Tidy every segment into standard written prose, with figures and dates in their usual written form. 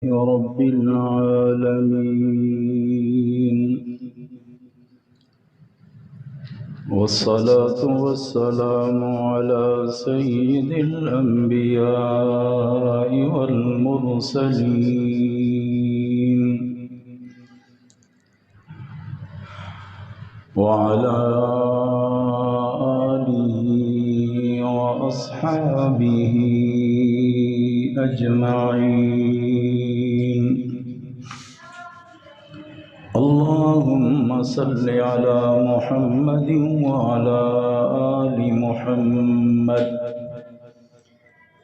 رب العالمين، والصلاة والسلام على سيد الأنبياء والمرسلين، وعلى آله وأصحابه أجمعين. اللهم صل على محمد وعلى آل محمد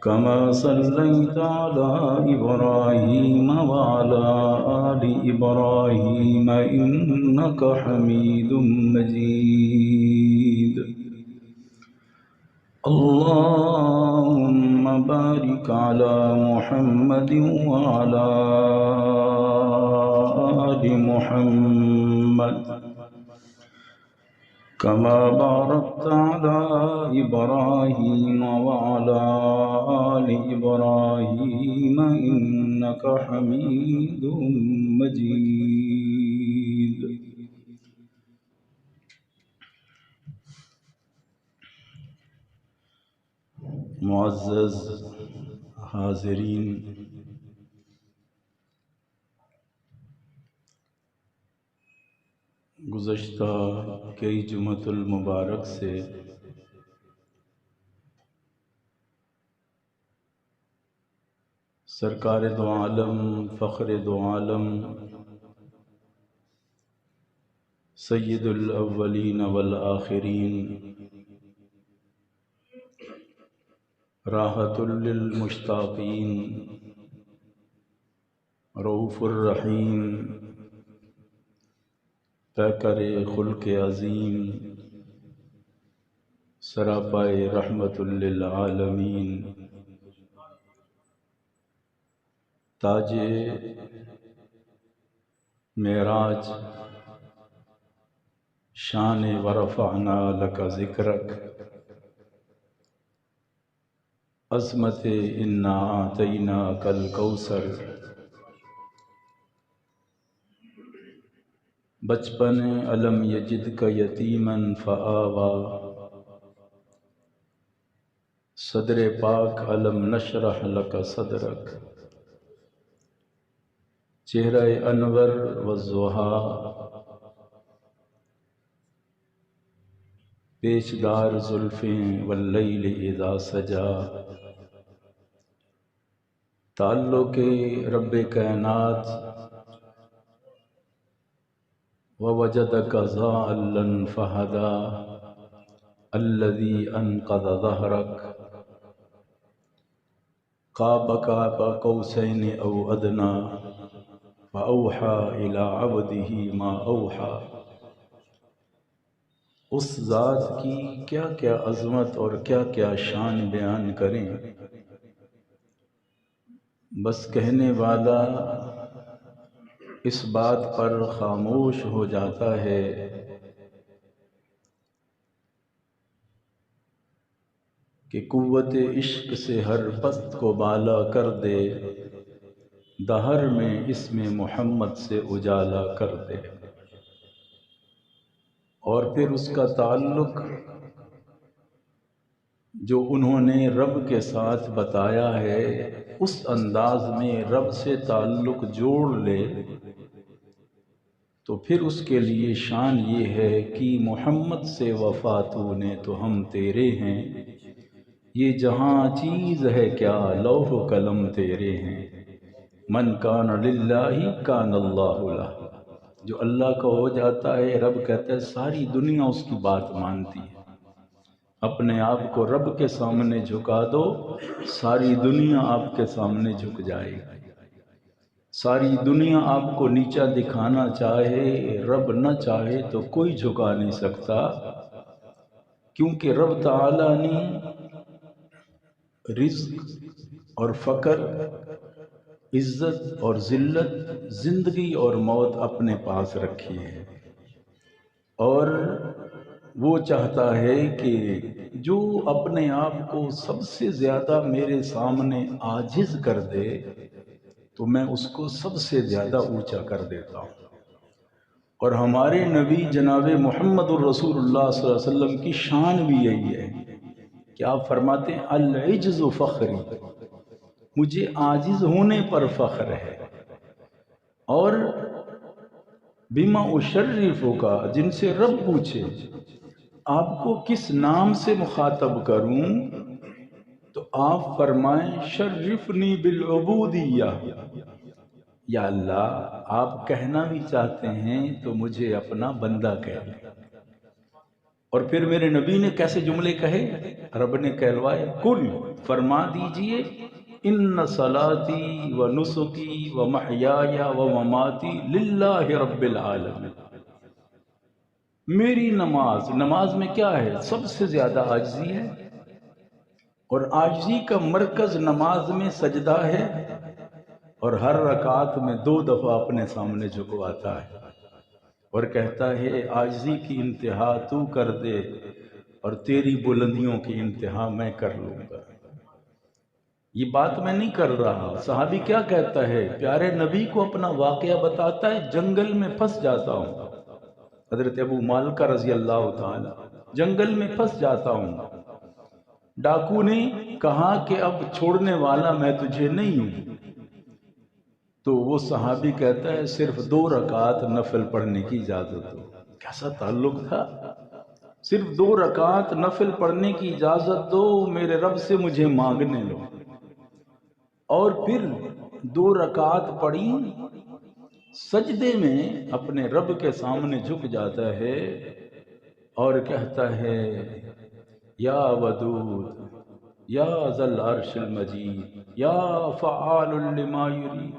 كما صليت على إبراهيم وعلى آل إبراهيم إنك حميد مجيد. اللهم بارك على محمد وعلى آل محمد كما باركت على إبراهيم وعلى آل إبراهيم إنك حميد مجيد. معزز حاضرین، گزشتہ کئی جمعۃ المبارک سے سرکار دو عالم، فخر دو عالم، سید الاولین والآخرین، راحت للمشتاقین، رؤوف الرحیم، پیکر خلق عظیم، سراپائے رحمت للعالمین، تاج معراج، شان ورفعنا لک ذکرک، عظمت انا اعطیناک الکوثر، بچپن الم یجدک یتیما فآوی، صدر پاک الم نشرح لک صدرک، چہرہ انور والضحیٰ، پیچدار زلفیں واللیل اذا سجا، تعلق رب کائنات، ووجدک ضالا فہدی، الذی انقض ظہرک، قاب قاب قوسین او ادنی، فأوحى إلى عبده ما أوحى۔ اس ذات کی کیا کیا عظمت اور کیا کیا شان بیان کریں، بس کہنے والا اس بات پر خاموش ہو جاتا ہے کہ قوت عشق سے ہر پست کو بالا کر دے، دہر میں اسم محمد سے اجالا کر دے۔ اور پھر اس کا تعلق جو انہوں نے رب کے ساتھ بتایا ہے، اس انداز میں رب سے تعلق جوڑ لے تو پھر اس کے لیے شان یہ ہے کہ محمد سے وفا تو نے تو ہم تیرے ہیں، یہ جہاں چیز ہے کیا لوح و قلم تیرے ہیں، من کان للہ کان اللہ لہ، جو اللہ کا ہو جاتا ہے رب کہتا ہے ساری دنیا اس کی بات مانتی ہے۔ اپنے آپ کو رب کے سامنے جھکا دو، ساری دنیا آپ کے سامنے جھک جائے گی۔ ساری دنیا آپ کو نیچا دکھانا چاہے، رب نہ چاہے تو کوئی جھکا نہیں سکتا، کیونکہ رب تعالیٰ نے رزق اور فقر، عزت اور ذلت، زندگی اور موت اپنے پاس رکھی ہے، اور وہ چاہتا ہے کہ جو اپنے آپ کو سب سے زیادہ میرے سامنے عاجز کر دے، تو میں اس کو سب سے زیادہ اونچا کر دیتا ہوں۔ اور ہمارے نبی جناب محمد الرسول اللہ صلی اللہ علیہ وسلم کی شان بھی یہی ہے کہ آپ فرماتے ہیں العجز فخری، مجھے عاجز ہونے پر فخر ہے، اور بما اشرف کا، جن سے رب پوچھے آپ کو کس نام سے مخاطب کروں تو آپ فرمائیں شرفنی بالعبودیہ، یا اللہ آپ کہنا بھی چاہتے ہیں تو مجھے اپنا بندہ کہہ لیں۔ اور پھر میرے نبی نے کیسے جملے کہے، رب نے کہلوائے کل فرما دیجئے ان صلاتی و نسکی و محیای و مماتی للہ رب العالمین، میری نماز میں کیا ہے، سب سے زیادہ عاجزی ہے، اور عاجزی کا مرکز نماز میں سجدہ ہے، اور ہر رکعت میں 2 دفعہ اپنے سامنے جھکواتا ہے اور کہتا ہے عاجزی کی انتہا تو کر دے اور تیری بلندیوں کی انتہا میں کر لوں گا۔ یہ بات میں نہیں کر رہا، صحابی کیا کہتا ہے، پیارے نبی کو اپنا واقعہ بتاتا ہے، جنگل میں پھنس جاتا ہوں، حضرت ابو مالکہ رضی اللہ تعالی، جنگل میں پھنس جاتا ہوں، ڈاکو نے کہا کہ اب چھوڑنے والا میں تجھے نہیں ہوں، تو وہ صحابی کہتا ہے صرف 2 رکعت نفل پڑھنے کی اجازت دو۔ کیسا تعلق تھا، صرف 2 رکعت نفل پڑھنے کی اجازت دو، میرے رب سے مجھے مانگنے لو۔ اور پھر 2 رکعت پڑھی، سجدے میں اپنے رب کے سامنے جھک جاتا ہے اور کہتا ہے یا ودود یا ذا العرش المجید یا فعال لما یرید،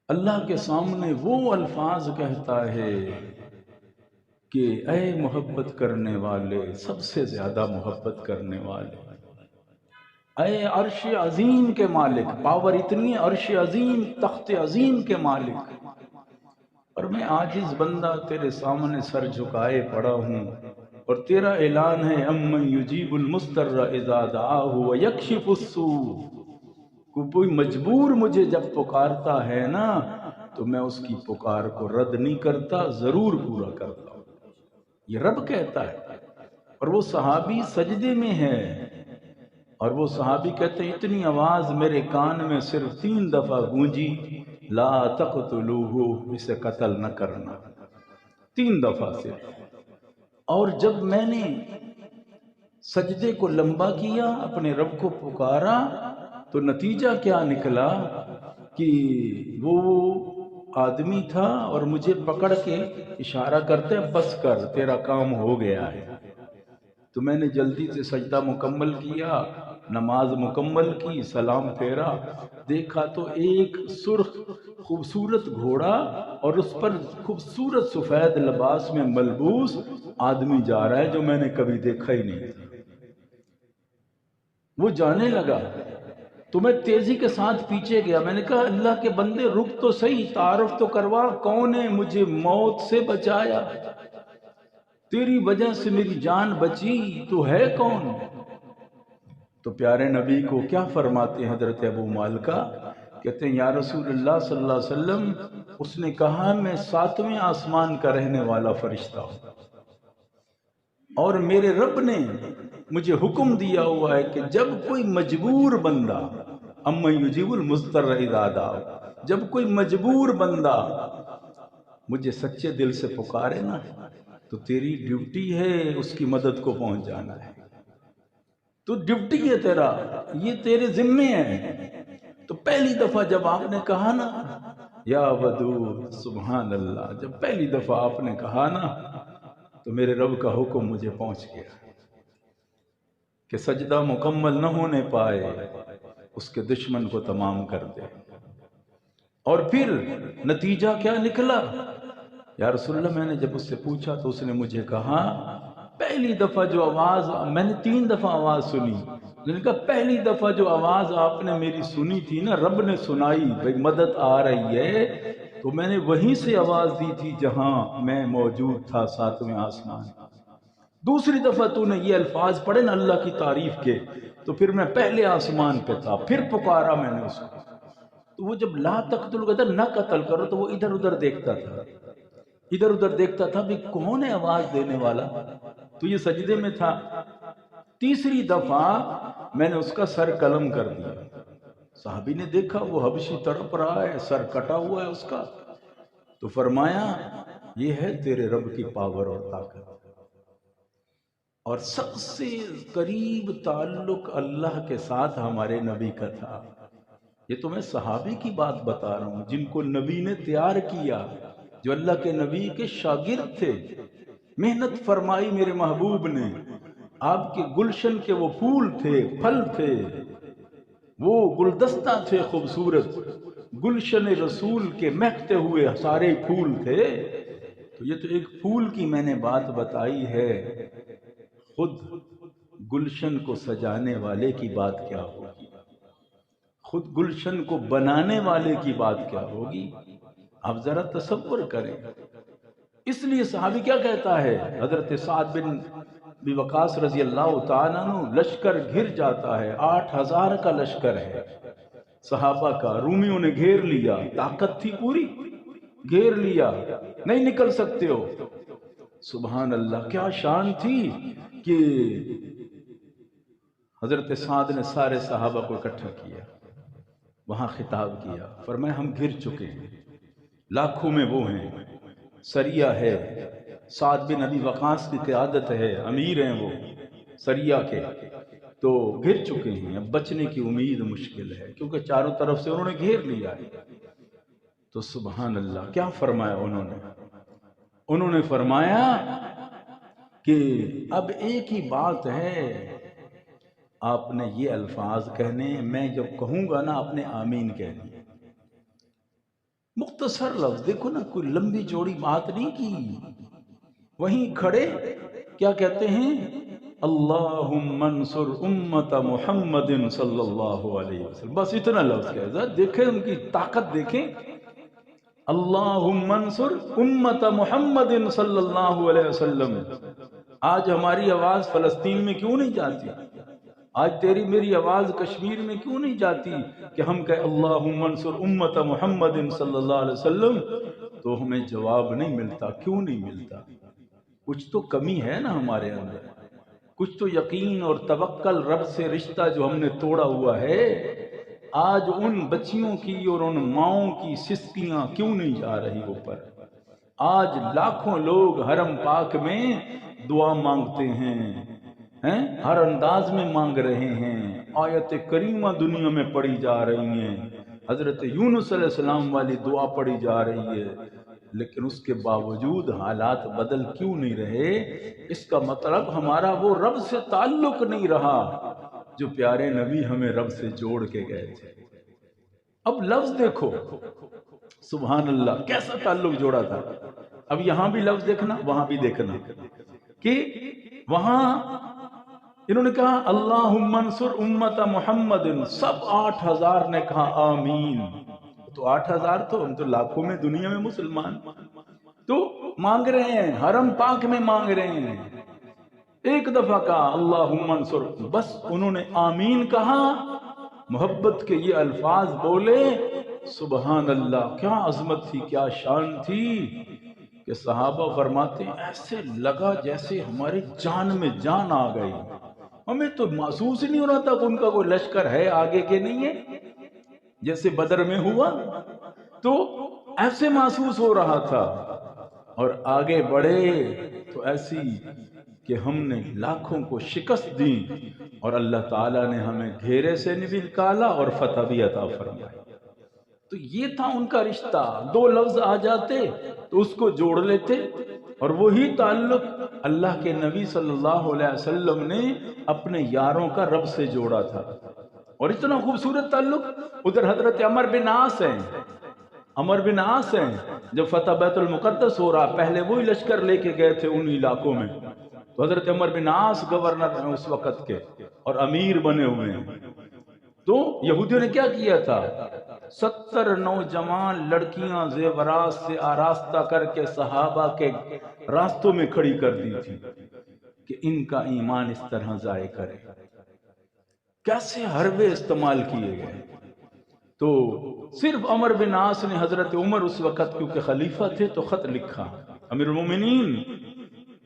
اللہ کے سامنے وہ الفاظ کہتا ہے کہ اے محبت کرنے والے، سب سے زیادہ محبت کرنے والے، اے عرش عظیم کے مالک، پاور اتنی ہے، عرش عظیم، تخت عظیم کے مالک، اور میں عاجز بندہ تیرے سامنے سر جھکائے پڑا ہوں، اور تیرا اعلان ہے امن یجیب المضطر اذا دعاہ ویکشف السوء، کوئی مجبور مجھے جب پکارتا ہے نا تو میں اس کی پکار کو رد نہیں کرتا، ضرور پورا کرتا ہوں، یہ رب کہتا ہے۔ اور وہ صحابی سجدے میں ہے، اور وہ صحابی کہتے ہیں اتنی آواز میرے کان میں صرف 3 دفعہ گونجی، لا تقتلوہ، اسے قتل نہ کرنا، 3 دفعہ صرف۔ اور جب میں نے سجدے کو لمبا کیا، اپنے رب کو پکارا، تو نتیجہ کیا نکلا کہ وہ آدمی تھا اور مجھے پکڑ کے اشارہ کرتے بس کر، تیرا کام ہو گیا ہے۔ تو میں نے جلدی سے سجدہ مکمل کیا، نماز مکمل کی، سلام پھیرا، دیکھا تو ایک سرخ خوبصورت گھوڑا اور اس پر خوبصورت سفید لباس میں ملبوس آدمی جا رہا ہے جو میں نے کبھی دیکھا ہی نہیں تھا۔ وہ جانے لگا تو میں تیزی کے ساتھ پیچھے گیا، میں نے کہا اللہ کے بندے رک تو صحیح، تعارف تو کروا، کون ہے، مجھے موت سے بچایا، تیری وجہ سے میری جان بچی، تو ہے کون؟ تو پیارے نبی کو کیا فرماتے ہیں حضرت ابو مالکہ، کہتے ہیں یا رسول اللہ صلی اللہ علیہ وسلم، اس نے کہا میں 7ویں آسمان کا رہنے والا فرشتہ ہوں، اور میرے رب نے مجھے حکم دیا ہوا ہے کہ جب کوئی مجبور بندہ، اما یجیب المضطر اذا دعا، جب کوئی مجبور بندہ مجھے سچے دل سے پکارے نا تو تیری ڈیوٹی ہے اس کی مدد کو پہنچ جانا ہے، تو ڈیوٹی ہے تیرا، یہ تیرے ذمے ہے۔ تو پہلی دفعہ جب آپ نے کہا نا یا ودود، سبحان اللہ، جب پہلی دفعہ آپ نے کہا نا تو میرے رب کا حکم مجھے پہنچ گیا کہ سجدہ مکمل نہ ہونے پائے اس کے دشمن کو تمام کر دے۔ اور پھر نتیجہ کیا نکلا، یا رسول اللہ میں نے جب اس سے پوچھا تو اس نے مجھے کہا پہلی دفعہ جو آواز، میں نے 3 دفعہ آواز سنی، میں نے کہا پہلی دفعہ جو آواز آپ نے میری سنی تھی نا، رب نے سنائی بھئی مدد آ رہی ہے، تو میں نے وہیں سے آواز دی تھی جہاں میں موجود تھا 7ویں آسمان۔ دوسری دفعہ تو نے یہ الفاظ پڑھے نا اللہ کی تعریف کے، تو پھر میں پہلے آسمان پہ تھا، پھر پکارا میں نے اس کو، تو وہ جب لا تقتل کہتا نہ قتل کرو، تو وہ ادھر ادھر دیکھتا تھا، ادھر ادھر دیکھتا تھا بھی کون ہے آواز دینے والا، تو یہ سجدے میں تھا۔ تیسری دفعہ میں نے اس کا سر قلم کر دیا، صحابی نے دیکھا وہ حبشی تڑپ رہا ہے، سر کٹا ہوا ہے اس کا، تو فرمایا یہ ہے تیرے رب کی پاور اور طاقت۔ اور سب سے قریب تعلق اللہ کے ساتھ ہمارے نبی کا تھا۔ یہ تو میں صحابی کی بات بتا رہا ہوں جن کو نبی نے تیار کیا، جو اللہ کے نبی کے شاگرد تھے، محنت فرمائی میرے محبوب نے، آپ کے گلشن کے وہ پھول تھے، پھل تھے، وہ گلدستہ تھے خوبصورت، گلشن رسول کے مہکتے ہوئے سارے پھول تھے۔ تو یہ تو ایک پھول کی میں نے بات بتائی ہے، خود گلشن کو سجانے والے کی بات کیا ہوگی، خود گلشن کو بنانے والے کی بات کیا ہوگی، آپ ذرا تصور کریں۔ اس لیے صحابی کیا کہتا ہے، حضرت سعد بن وقاص رضی اللہ تعالیٰ عنہ، لشکر گھر جاتا ہے، 8000 کا لشکر ہے صحابہ کا، رومیوں نے گھیر لیا، طاقت تھی پوری، گھیر لیا، نہیں نکل سکتے ہو۔ سبحان اللہ، کیا شان تھی کہ حضرت سعد نے سارے صحابہ کو اکٹھا کیا، وہاں خطاب کیا، فرمایا ہم گھر چکے ہیں، لاکھوں میں وہ ہیں، سریہ ہے، سعد بن ابی وقاص کی قیادت ہے، امیر ہیں وہ سریہ کے، تو گھر چکے ہیں، اب بچنے کی امید مشکل ہے کیونکہ چاروں طرف سے انہوں نے گھیر لیا ہے۔ تو سبحان اللہ، کیا فرمایا انہوں نے فرمایا کہ اب ایک ہی بات ہے، آپ نے یہ الفاظ کہنے، میں جب کہوں گا نا آپ نے آمین کہنی۔ مختصر لفظ، دیکھو نا، کوئی لمبی چوڑی بات نہیں کی، وہیں کھڑے کیا کہتے ہیں، اللہم انصر امت محمد صلی اللہ علیہ وسلم، بس اتنا لفظ کہہ، دیکھیں ان کی طاقت، دیکھیں، اللہم انصر امت محمد صلی اللہ علیہ وسلم۔ آج ہماری آواز فلسطین میں کیوں نہیں جاتی؟ آج تیری میری آواز کشمیر میں کیوں نہیں جاتی کہ ہم کہیں اللہم انصر امت محمد صلی اللہ علیہ وسلم؟ تو ہمیں جواب نہیں ملتا، کیوں نہیں ملتا؟ کچھ تو کمی ہے نا ہمارے اندر، کچھ تو یقین اور توکل، رب سے رشتہ جو ہم نے توڑا ہوا ہے۔ آج ان بچیوں کی اور ان ماؤں کی سسکیاں کیوں نہیں جا رہی اوپر؟ آج لاکھوں لوگ حرم پاک میں دعا مانگتے ہیں، ہر انداز میں مانگ رہے ہیں، آیت کریمہ دنیا میں پڑھی جا رہی ہیں، حضرت یونس علیہ السلام والی دعا پڑھی جا رہی ہے، لیکن اس کے باوجود حالات بدل کیوں نہیں رہے؟ اس کا مطلب ہمارا وہ رب سے تعلق نہیں رہا جو پیارے نبی ہمیں رب سے جوڑ کے گئے تھے۔ اب لفظ دیکھو، سبحان اللہ، کیسا تعلق جوڑا تھا۔ اب یہاں بھی لفظ دیکھنا، وہاں بھی دیکھنا، کہ وہاں انہوں نے کہا اللہم انصر امت محمد، سب 8000 نے کہا آمین۔ تو 8000 تو ہم تو لاکھوں میں دنیا میں مسلمان، تو مانگ رہے ہیں، حرم پاک میں مانگ رہے ہیں، ایک دفعہ کہا اللہم انصر، بس انہوں نے آمین کہا، محبت کے یہ الفاظ بولے، سبحان اللہ، کیا عظمت تھی، کیا شان تھی، کہ صحابہ فرماتے ہیں ایسے لگا جیسے ہماری جان میں جان آ گئی، ہمیں تو محسوس ہی نہیں ہو رہا تھا کہ ان کا کوئی لشکر ہے آگے کے نہیں ہے، جیسے بدر میں ہوا تو ایسے محسوس ہو رہا تھا، اور آگے بڑھے تو ایسی کہ ہم نے لاکھوں کو شکست دی، اور اللہ تعالیٰ نے ہمیں گھیرے سے بھی نکالا اور فتح بھی عطا فرمائی۔ تو یہ تھا ان کا رشتہ، دو لفظ آ جاتے تو اس کو جوڑ لیتے، اور وہی تعلق اللہ کے نبی صلی اللہ علیہ وسلم نے اپنے یاروں کا رب سے جوڑا تھا، اور اتنا خوبصورت تعلق۔ ادھر حضرت عمر بن عاص ہیں، عمر بن عاص ہیں، جب فتح بیت المقدس ہو رہا، پہلے وہی لشکر لے کے گئے تھے ان علاقوں میں، تو حضرت عمر بن عاص گورنر ہیں اس وقت کے اور امیر بنے ہوئے ہیں۔ تو یہودیوں نے کیا کیا تھا، 70 نوجوان لڑکیاں زیورات سے آراستہ کر کے صحابہ کے راستوں میں کھڑی کر دی تھی کہ ان کا ایمان اس طرح ضائع کرے۔ کیسے حربے استعمال کیے گئے، تو صرف عمر بن عاص نے حضرت عمر اس وقت کیونکہ خلیفہ تھے تو خط لکھا، امیر المومنین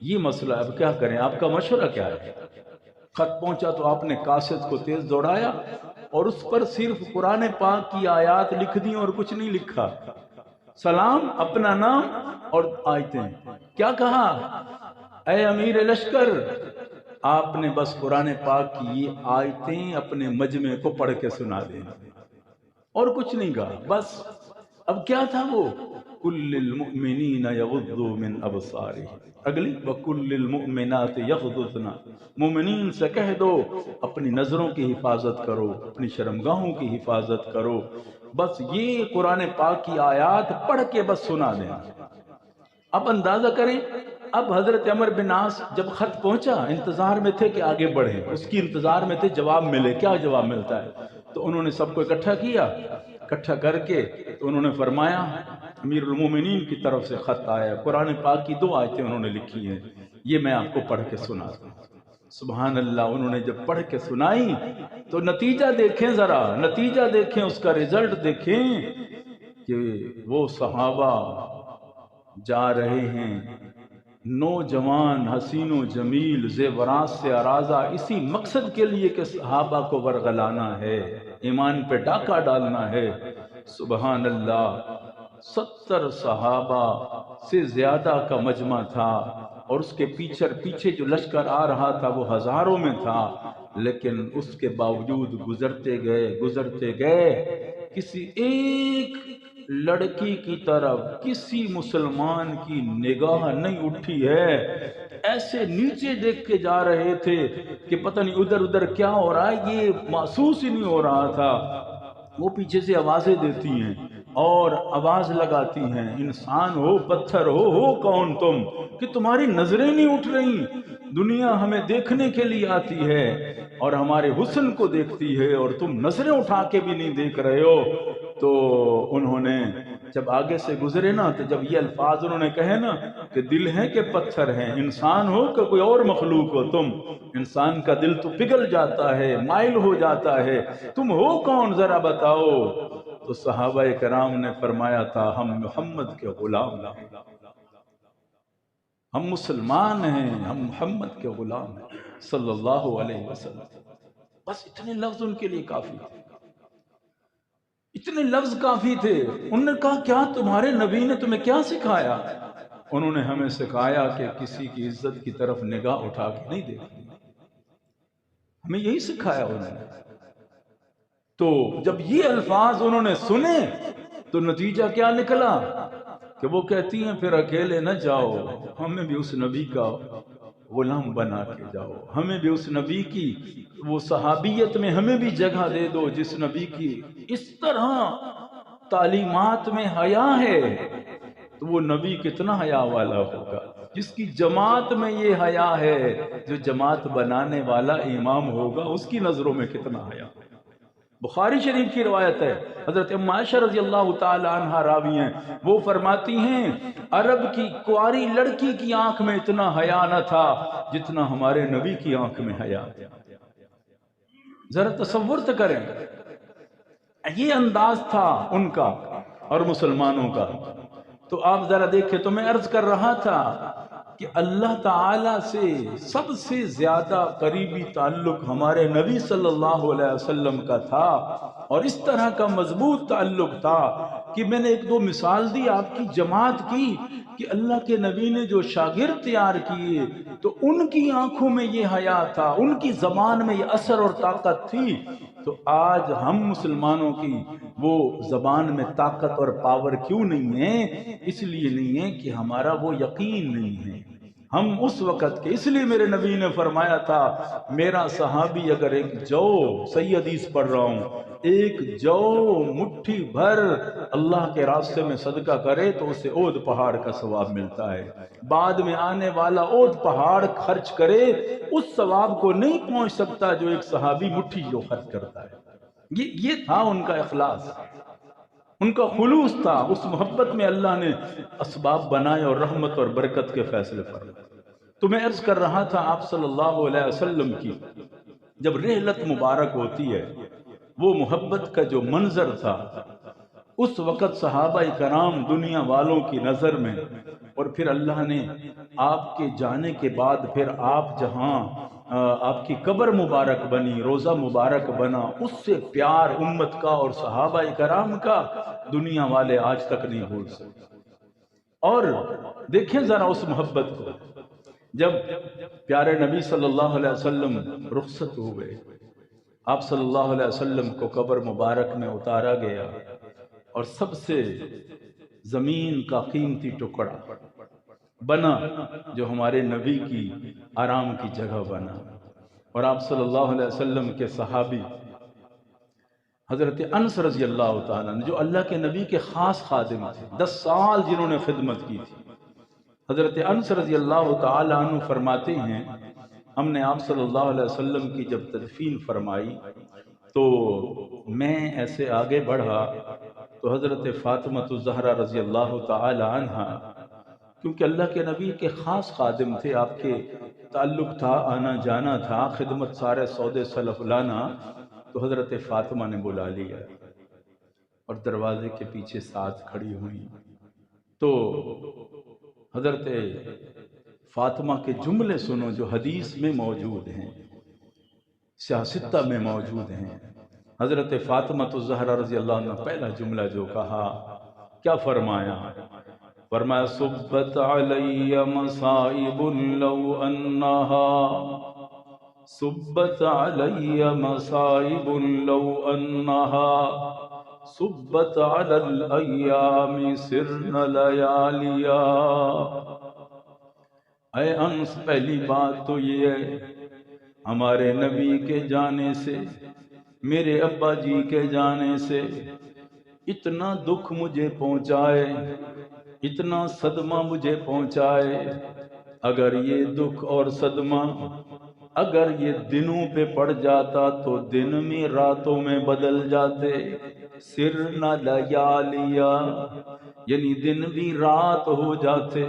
یہ مسئلہ اب کیا کریں، آپ کا مشورہ کیا ہے؟ خط پہنچا تو آپ نے قاصد کو تیز دوڑایا اور اس پر صرف قرآن پاک کی آیات لکھ دی اور کچھ نہیں لکھا، سلام، اپنا نام اور آیتیں۔ کیا کہا؟ اے امیر لشکر، آپ نے بس قرآن پاک کی یہ آیتیں اپنے مجمع کو پڑھ کے سنا دیں اور کچھ نہیں کہا۔ بس اب کیا تھا وہ؟ کل المؤمنین یغضوا من ابصارہم، اگلی وکل المؤمنات یغضضن، مومنین سے کہہ دو اپنی نظروں کی حفاظت کرو، اپنی شرمگاہوں کی حفاظت کرو۔ بس یہ قرآن پاک کی آیات پڑھ کے بس سنا دیں۔ اب اندازہ کریں، اب حضرت عمر بن عاص جب خط پہنچا انتظار میں تھے کہ آگے بڑھیں، اس کی انتظار میں تھے جواب ملے، کیا جواب ملتا ہے؟ تو انہوں نے سب کو اکٹھا کیا، اکٹھا کر کے تو انہوں نے فرمایا امیر المومنین کی طرف سے خط آیا، قرآن پاک کی 2 آیتیں انہوں نے لکھی ہیں، یہ میں آپ کو پڑھ کے سنا دوں۔ سبحان اللہ، انہوں نے جب پڑھ کے سنائی تو نتیجہ دیکھیں، ذرا نتیجہ دیکھیں، اس کا رزلٹ دیکھیں کہ وہ صحابہ جا رہے ہیں نوجوان حسین و جمیل زیورات سے آراستہ اسی مقصد کے لیے کہ صحابہ کو ورغلانا ہے، ایمان پہ ڈاکہ ڈالنا ہے۔ سبحان اللہ، 70 صحابہ سے زیادہ کا مجمع تھا اور اس کے پیچھے جو لشکر آ رہا تھا وہ ہزاروں میں تھا، لیکن اس کے باوجود گزرتے گئے کسی ایک لڑکی کی طرف کسی مسلمان کی نگاہ نہیں اٹھی ہے، ایسے نیچے دیکھ کے جا رہے تھے کہ پتہ نہیں ادھر ادھر کیا ہو رہا ہے، یہ محسوس ہی نہیں ہو رہا تھا۔ وہ پیچھے سے آوازیں دیتی ہیں اور آواز لگاتی ہیں، انسان ہو پتھر ہو کون تم کہ تمہاری نظریں نہیں اٹھ رہی؟ دنیا ہمیں دیکھنے کے لیے آتی ہے اور ہمارے حسن کو دیکھتی ہے اور تم نظریں اٹھا کے بھی نہیں دیکھ رہے ہو۔ تو انہوں نے جب آگے سے گزرے نا تو جب یہ الفاظ انہوں نے کہے نا کہ دل ہے کہ پتھر ہے، انسان ہو کہ کوئی اور مخلوق ہو، تم انسان کا دل تو پگھل جاتا ہے، مائل ہو جاتا ہے، تم ہو کون ذرا بتاؤ؟ تو صحابہ کرام نے فرمایا تھا ہم محمد کے غلام ہیں، ہم مسلمان ہیں، ہم محمد کے غلام ہیں صلی اللہ علیہ وسلم۔ بس اتنے لفظ ان کے لیے کافی تھے، اتنے لفظ کافی تھے۔ انہوں نے کہا کیا تمہارے نبی نے تمہیں کیا سکھایا؟ انہوں نے ہمیں سکھایا کہ کسی کی عزت کی طرف نگاہ اٹھا کے نہیں دیکھنی، ہمیں یہی سکھایا انہوں نے۔ تو جب یہ الفاظ انہوں نے سنے تو نتیجہ کیا نکلا کہ وہ کہتی ہیں پھر اکیلے نہ جاؤ، ہمیں بھی اس نبی کا غلام بنا کے جاؤ، ہمیں بھی اس نبی کی وہ صحابیت میں ہمیں بھی جگہ دے دو جس نبی کی اس طرح تعلیمات میں حیا ہے۔ تو وہ نبی کتنا حیا والا ہوگا جس کی جماعت میں یہ حیا ہے، جو جماعت بنانے والا امام ہوگا اس کی نظروں میں کتنا حیا۔ بخاری شریف کی روایت ہے، حضرت ام عائشہ رضی اللہ تعالی عنہ راوی ہیں، وہ فرماتی ہیں عرب کی کواری لڑکی کی آنکھ میں اتنا حیا نہ تھا جتنا ہمارے نبی کی آنکھ میں حیا۔ ذرا تصور تو کریں، یہ انداز تھا ان کا اور مسلمانوں کا۔ تو آپ ذرا دیکھیں، تو میں عرض کر رہا تھا کہ اللہ تعالی سے سب سے زیادہ قریبی تعلق ہمارے نبی صلی اللہ علیہ وسلم کا تھا، اور اس طرح کا مضبوط تعلق تھا کہ میں نے 1-2 مثال دی آپ کی جماعت کی کہ اللہ کے نبی نے جو شاگرد تیار کیے تو ان کی آنکھوں میں یہ حیا تھا، ان کی زبان میں یہ اثر اور طاقت تھی۔ تو آج ہم مسلمانوں کی وہ زبان میں طاقت اور پاور کیوں نہیں ہے؟ اس لیے نہیں ہے کہ ہمارا وہ یقین نہیں ہے۔ ہم اس وقت کے، اس لیے میرے نبی نے فرمایا تھا میرا صحابی اگر ایک جو، صحیح حدیث پڑھ رہا ہوں، ایک جو مٹھی بھر اللہ کے راستے میں صدقہ کرے تو اسے احد پہاڑ کا ثواب ملتا ہے۔ بعد میں آنے والا احد پہاڑ خرچ کرے اس ثواب کو نہیں پہنچ سکتا جو ایک صحابی مٹھی جو خرچ کرتا ہے۔ یہ تھا ان کا اخلاص، ان کا خلوص تھا، اس محبت میں اللہ نے اسباب بنائے اور رحمت اور برکت کے فیصلے فرمائے۔ تو میں عرض کر رہا تھا آپ صلی اللہ علیہ وسلم کی جب رحلت مبارک ہوتی ہے وہ محبت کا جو منظر تھا اس وقت صحابہ کرام دنیا والوں کی نظر میں، اور پھر اللہ نے آپ کے جانے کے بعد پھر آپ جہاں آپ کی قبر مبارک بنی، روزہ مبارک بنا، اس سے پیار امت کا اور صحابہ کرام کا دنیا والے آج تک نہیں بھول سکتے۔ اور دیکھیں ذرا اس محبت کو، جب پیارے نبی صلی اللہ علیہ وسلم رخصت ہوئے، آپ صلی اللہ علیہ وسلم کو قبر مبارک میں اتارا گیا، اور سب سے زمین کا قیمتی ٹکڑا بنا جو ہمارے نبی کی آرام کی جگہ بنا، اور آپ صلی اللہ علیہ وسلم کے صحابی حضرت انس رضی اللہ تعالیٰ عنہ جو اللہ کے نبی کے خاص خادم تھے، 10 سال جنہوں نے خدمت کی تھی، حضرت انس رضی اللہ تعالیٰ عنہ فرماتے ہیں ہم نے آپ صلی اللہ علیہ وسلم کی جب تدفین فرمائی تو میں ایسے آگے بڑھا تو حضرت فاطمہ الزہرا رضی اللہ تعالی عنہ، کیونکہ اللہ کے نبی کے خاص خادم تھے، آپ کے تعلق تھا، آنا جانا تھا، خدمت سارے سودے سلف لانا، تو حضرت فاطمہ نے بلا لیا اور دروازے کے پیچھے ساتھ کھڑی ہوئی۔ تو حضرت فاطمہ کے جملے سنو جو حدیث میں موجود ہیں، سیاستہ میں موجود ہیں۔ حضرت فاطمہ الزہرا رضی اللہ عنہ پہلا جملہ جو کہا، کیا فرمایا؟ فرمایا صبت علی مصائب لو انہا، صبت علی مصائب لو انہا، صبت علی الایام سرن لیالیا۔ اے انس، پہلی بات تو یہ ہے ہمارے نبی کے جانے سے، میرے ابا جی کے جانے سے اتنا دکھ مجھے پہنچائے، اتنا صدمہ مجھے پہنچائے، اگر یہ دکھ اور صدمہ اگر یہ دنوں پہ پڑ جاتا تو دن میں راتوں میں بدل جاتے، سرنا لیالیا، یعنی دن بھی رات ہو جاتے،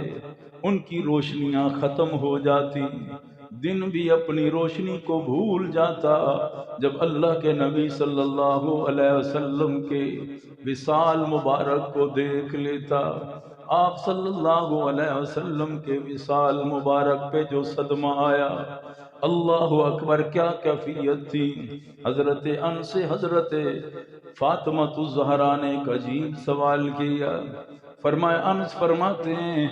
ان کی روشنیاں ختم ہو جاتی، دن بھی اپنی روشنی کو بھول جاتا، جب اللہ کے نبی صلی اللہ علیہ وسلم کے وصال مبارک کو دیکھ لیتا۔ آپ صلی اللہ علیہ وسلم کے وصال مبارک پہ جو صدمہ آیا، اللہ اکبر، کیا کیفیت تھی۔ حضرت انس سے حضرت فاطمہ الزہرا نے ایک عجیب سوال کیا، فرمایا انس فرماتے ہیں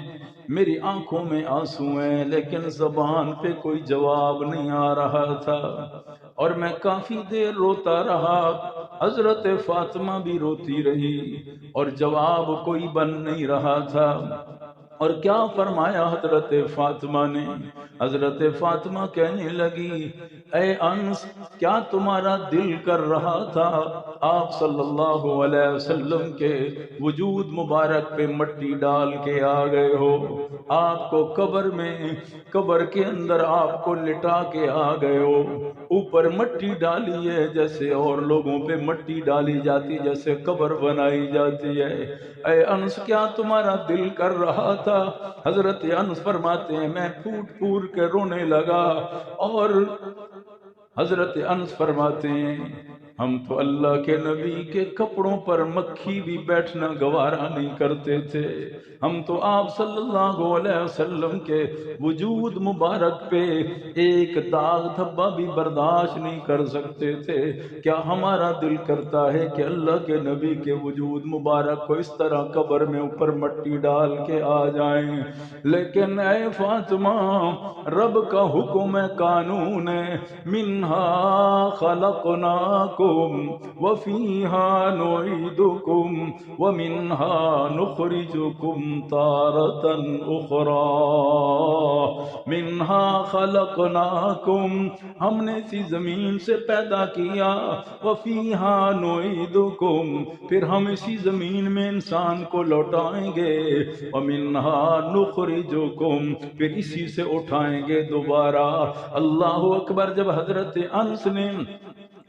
میری آنکھوں میں آنسو ہیں لیکن زبان پہ کوئی جواب نہیں آ رہا تھا، اور میں کافی دیر روتا رہا، حضرت فاطمہ بھی روتی رہی اور جواب کوئی بن نہیں رہا تھا۔ اور کیا فرمایا حضرت فاطمہ نے؟ حضرت فاطمہ کہنے لگی اے انس، کیا تمہارا دل کر رہا تھا آپ صلی اللہ علیہ وسلم کے وجود مبارک پہ مٹی ڈال کے آ گئے ہو، آپ کو قبر میں، قبر کے اندر آپ کو لٹا کے آ گئے ہو، اوپر مٹی ڈالی ہے جیسے اور لوگوں پہ مٹی ڈالی جاتی، جیسے قبر بنائی جاتی ہے، اے انس کیا تمہارا دل کر رہا تھا؟ حضرت انس فرماتے ہیں میں پھوٹ پھوٹ کے رونے لگا، اور حضرت انس فرماتے ہیں ہم تو اللہ کے نبی کے کپڑوں پر مکھی بھی بیٹھنا گوارا نہیں کرتے تھے، ہم تو آپ صلی اللہ علیہ وسلم کے وجود مبارک پہ ایک داغ دھبا بھی برداشت نہیں کر سکتے تھے، کیا ہمارا دل کرتا ہے کہ اللہ کے نبی کے وجود مبارک کو اس طرح قبر میں اوپر مٹی ڈال کے آ جائیں؟ لیکن اے فاطمہ، رب کا حکم ہے، قانون ہے، منہا خلقناکم وفیہا نعیدکم ومنہا نخرجکم تارة اخرى، منہا خلقناکم، ہم نے اسی زمین سے پیدا کیا، وفیہا نعیدکم، پھر ہم اسی زمین میں انسان کو لوٹائیں گے، ومنہا نخرجکم، پھر اسی سے اٹھائیں گے دوبارہ۔ اللہ اکبر! جب حضرت انس نے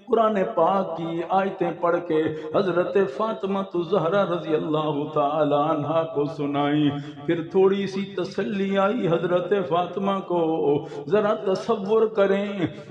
قرآن پاک کی آیتیں پڑھ کے حضرت فاطمہ الزہرا رضی اللہ تعالی عنہ کو سنائی. پھر تھوڑی سی تسلی آئی حضرت فاطمہ کو. ذرا تصور کریں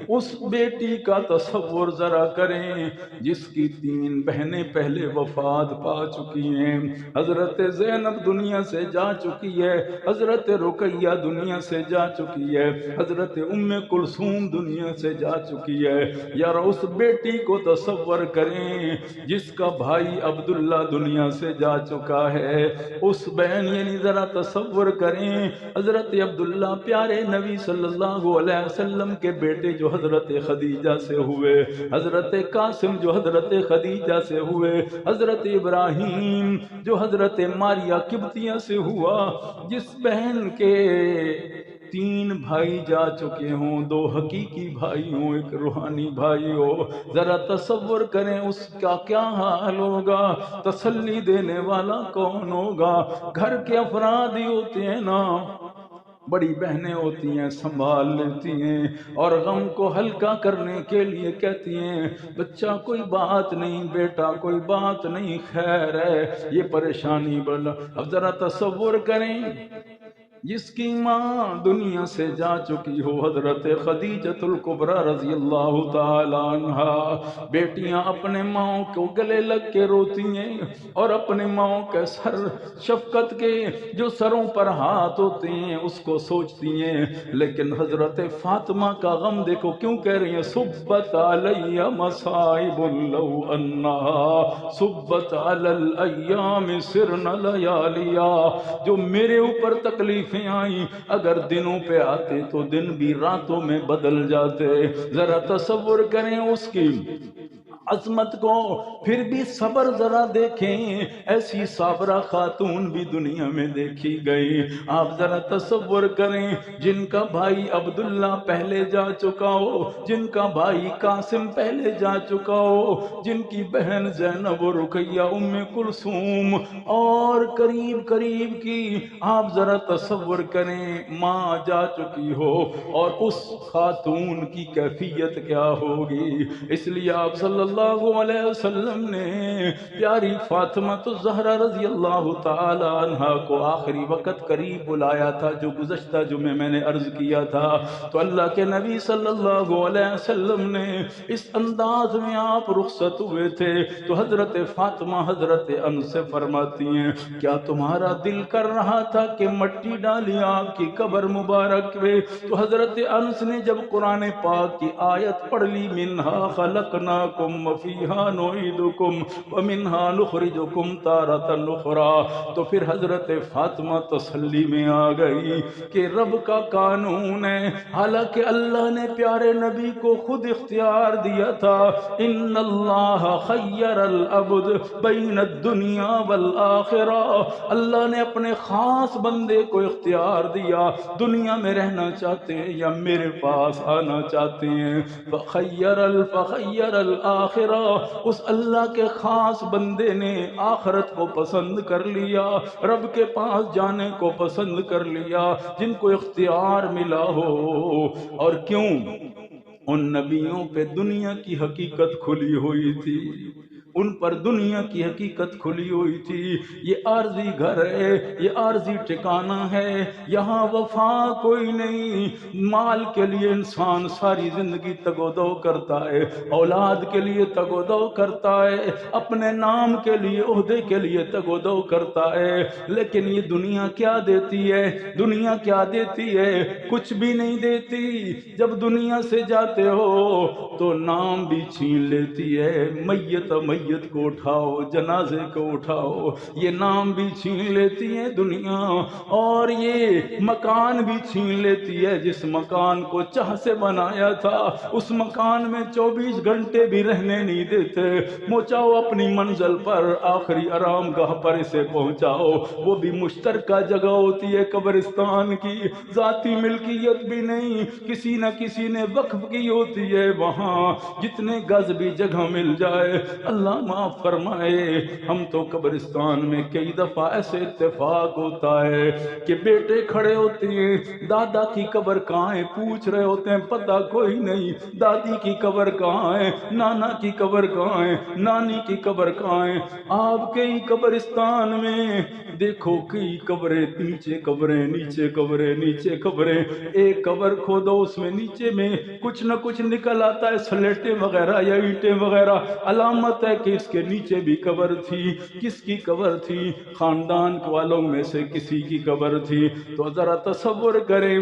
اس بیٹی کا، تصور ذرا کریں جس کی 3 بہنیں پہلے وفات پا چکی ہیں. حضرت زینب دنیا سے جا چکی ہے، حضرت رقیہ دنیا سے جا چکی ہے، حضرت ام کلثوم دنیا سے جا چکی ہے. یار اس بیٹی کو تصور کریں جس کا بھائی عبداللہ دنیا سے جا چکا ہے. اس بہن یعنی ذرا تصور کریں حضرت عبداللہ پیارے نبی صلی اللہ علیہ وسلم کے بیٹے جو حضرت خدیجہ سے ہوئے، حضرت قاسم جو حضرت خدیجہ سے ہوئے، حضرت ابراہیم جو حضرت ماریہ قبطیہ سے ہوا. جس بہن کے 3 بھائی جا چکے ہوں، 2 حقیقی بھائی ہوں، 1 روحانی بھائی ہو، ذرا تصور کریں اس کا کیا حال ہوگا. تسلی دینے والا کون ہوگا؟ گھر کے افراد ہی ہوتے ہیں نا، بڑی بہنیں ہوتی ہیں، سنبھال لیتی ہیں اور غم کو ہلکا کرنے کے لیے کہتی ہیں بچہ کوئی بات نہیں، بیٹا کوئی بات نہیں، خیر ہے، یہ پریشانی بلا. اب ذرا تصور کریں جس کی ماں دنیا سے جا چکی ہو، حضرت خدیجۃ الکبریٰ رضی اللہ تعالی عنہا. بیٹیاں اپنے ماں کو گلے لگ کے روتی ہیں اور اپنے ماں کے سر، شفقت کے جو سروں پر ہاتھ ہوتے ہیں اس کو سوچتی ہیں. لیکن حضرت فاطمہ کا غم دیکھو کیوں کہہ رہی ہیں صبت علی مصائب لو انہا صبت علی الایام سرن لیالیا. جو میرے اوپر تکلیفیں آئیں اگر دنوں پہ آتے تو دن بھی راتوں میں بدل جاتے. ذرا تصور کریں اس کی عظمت کو. پھر بھی صبر ذرا دیکھیں، ایسی صابرہ خاتون بھی دنیا میں دیکھی گئی. آپ ذرا تصور کریں جن کا بھائی عبداللہ پہلے جا چکا ہو، جن کا بھائی قاسم پہلے جا چکا ہو، جن کی بہن زینب و رقیہ ام کلثوم اور قریب قریب کی آپ ذرا تصور کریں ماں جا چکی ہو اور اس خاتون کی کیفیت کیا ہوگی. اس لیے آپ صلی اللہ علیہ وسلم نے پیاری فاطمہ الزہرا رضی اللہ تعالی عنہا کو آخری وقت قریب بلایا تھا، جو گزشتہ جمعے میں نے عرض کیا تھا. تو اللہ کے نبی صلی اللہ علیہ وسلم نے اس انداز میں آپ رخصت ہوئے تھے تو حضرت فاطمہ حضرت انس سے فرماتی ہیں کیا تمہارا دل کر رہا تھا کہ مٹی ڈالی آپ کی قبر مبارک میں؟ تو حضرت انس نے جب قرآن پاک کی آیت پڑھ لی منہا خلقناکم وفیہا نعیدکم ومنہا نخرجکم تارۃ اخری، تو پھر حضرت فاطمہ تسلی میں آ گئی کہ رب کا قانون ہے. حالانکہ اللہ نے پیارے نبی کو خود اختیار دیا تھا ان اللہ خیر العبد بین الدنیا والآخرہ. اللہ نے اپنے خاص بندے کو اختیار دیا، دنیا میں رہنا چاہتے ہیں یا میرے پاس آنا چاہتے ہیں. فخیر الآخرہ، اس اللہ کے خاص بندے نے آخرت کو پسند کر لیا، رب کے پاس جانے کو پسند کر لیا جن کو اختیار ملا ہو. اور کیوں؟ ان نبیوں پہ دنیا کی حقیقت کھلی ہوئی تھی، ان پر دنیا کی حقیقت کھلی ہوئی تھی. یہ عارضی گھر ہے، یہ عارضی ٹھکانہ ہے، یہاں وفا کوئی نہیں. مال کے لیے انسان ساری زندگی تگ و دو کرتا ہے، اولاد کے لیے تگ و دو کرتا ہے، اپنے نام کے لیے عہدے کے لیے تگ و دو کرتا ہے. لیکن یہ دنیا کیا دیتی ہے؟ دنیا کیا دیتی ہے؟ کچھ بھی نہیں دیتی. جب دنیا سے جاتے ہو تو نام بھی چھین لیتی ہے. میت کو اٹھاؤ، جنازے کو اٹھاؤ، یہ نام بھی چھین لیتی ہے دنیا، اور یہ مکان بھی چھین لیتی ہے. جس مکان کو چاہ سے بنایا تھا اس مکان میں 24 گھنٹے بھی رہنے نہیں دیتے. پہنچاؤ اپنی منزل پر، آخری آرام گاہ پر اسے پہنچاؤ. وہ بھی مشترکہ جگہ ہوتی ہے قبرستان کی، ذاتی ملکیت بھی نہیں، کسی نہ کسی نے وقف کی ہوتی ہے. وہاں جتنے گز بھی جگہ مل جائے اللہ علامہ فرمائے ہم تو قبرستان میں کئی دفعہ ایسے اتفاق ہوتا ہے کہ بیٹے کھڑے ہوتے ہیں، دادا کی قبر کہاں ہے پوچھ رہے ہوتے ہیں، پتہ کوئی نہیں، دادی کی قبر کہاں ہے، نانا کی قبر کہاں ہے، نانی کی قبر کہاں ہے۔ آپ کئی قبرستان میں دیکھو، کئی قبریں، نیچے قبریں، نیچے قبریں، نیچے قبریں، ایک قبر کھودو اس میں نیچے میں کچھ نہ کچھ نکل آتا ہے، سلیٹیں وغیرہ یا اینٹیں وغیرہ، علامت ہے کہ اس کے نیچے بھی قبر تھی۔ کس کی قبر تھی؟ خاندان والوں میں سے کسی کی قبر تھی۔ تو ذرا تصور کریں،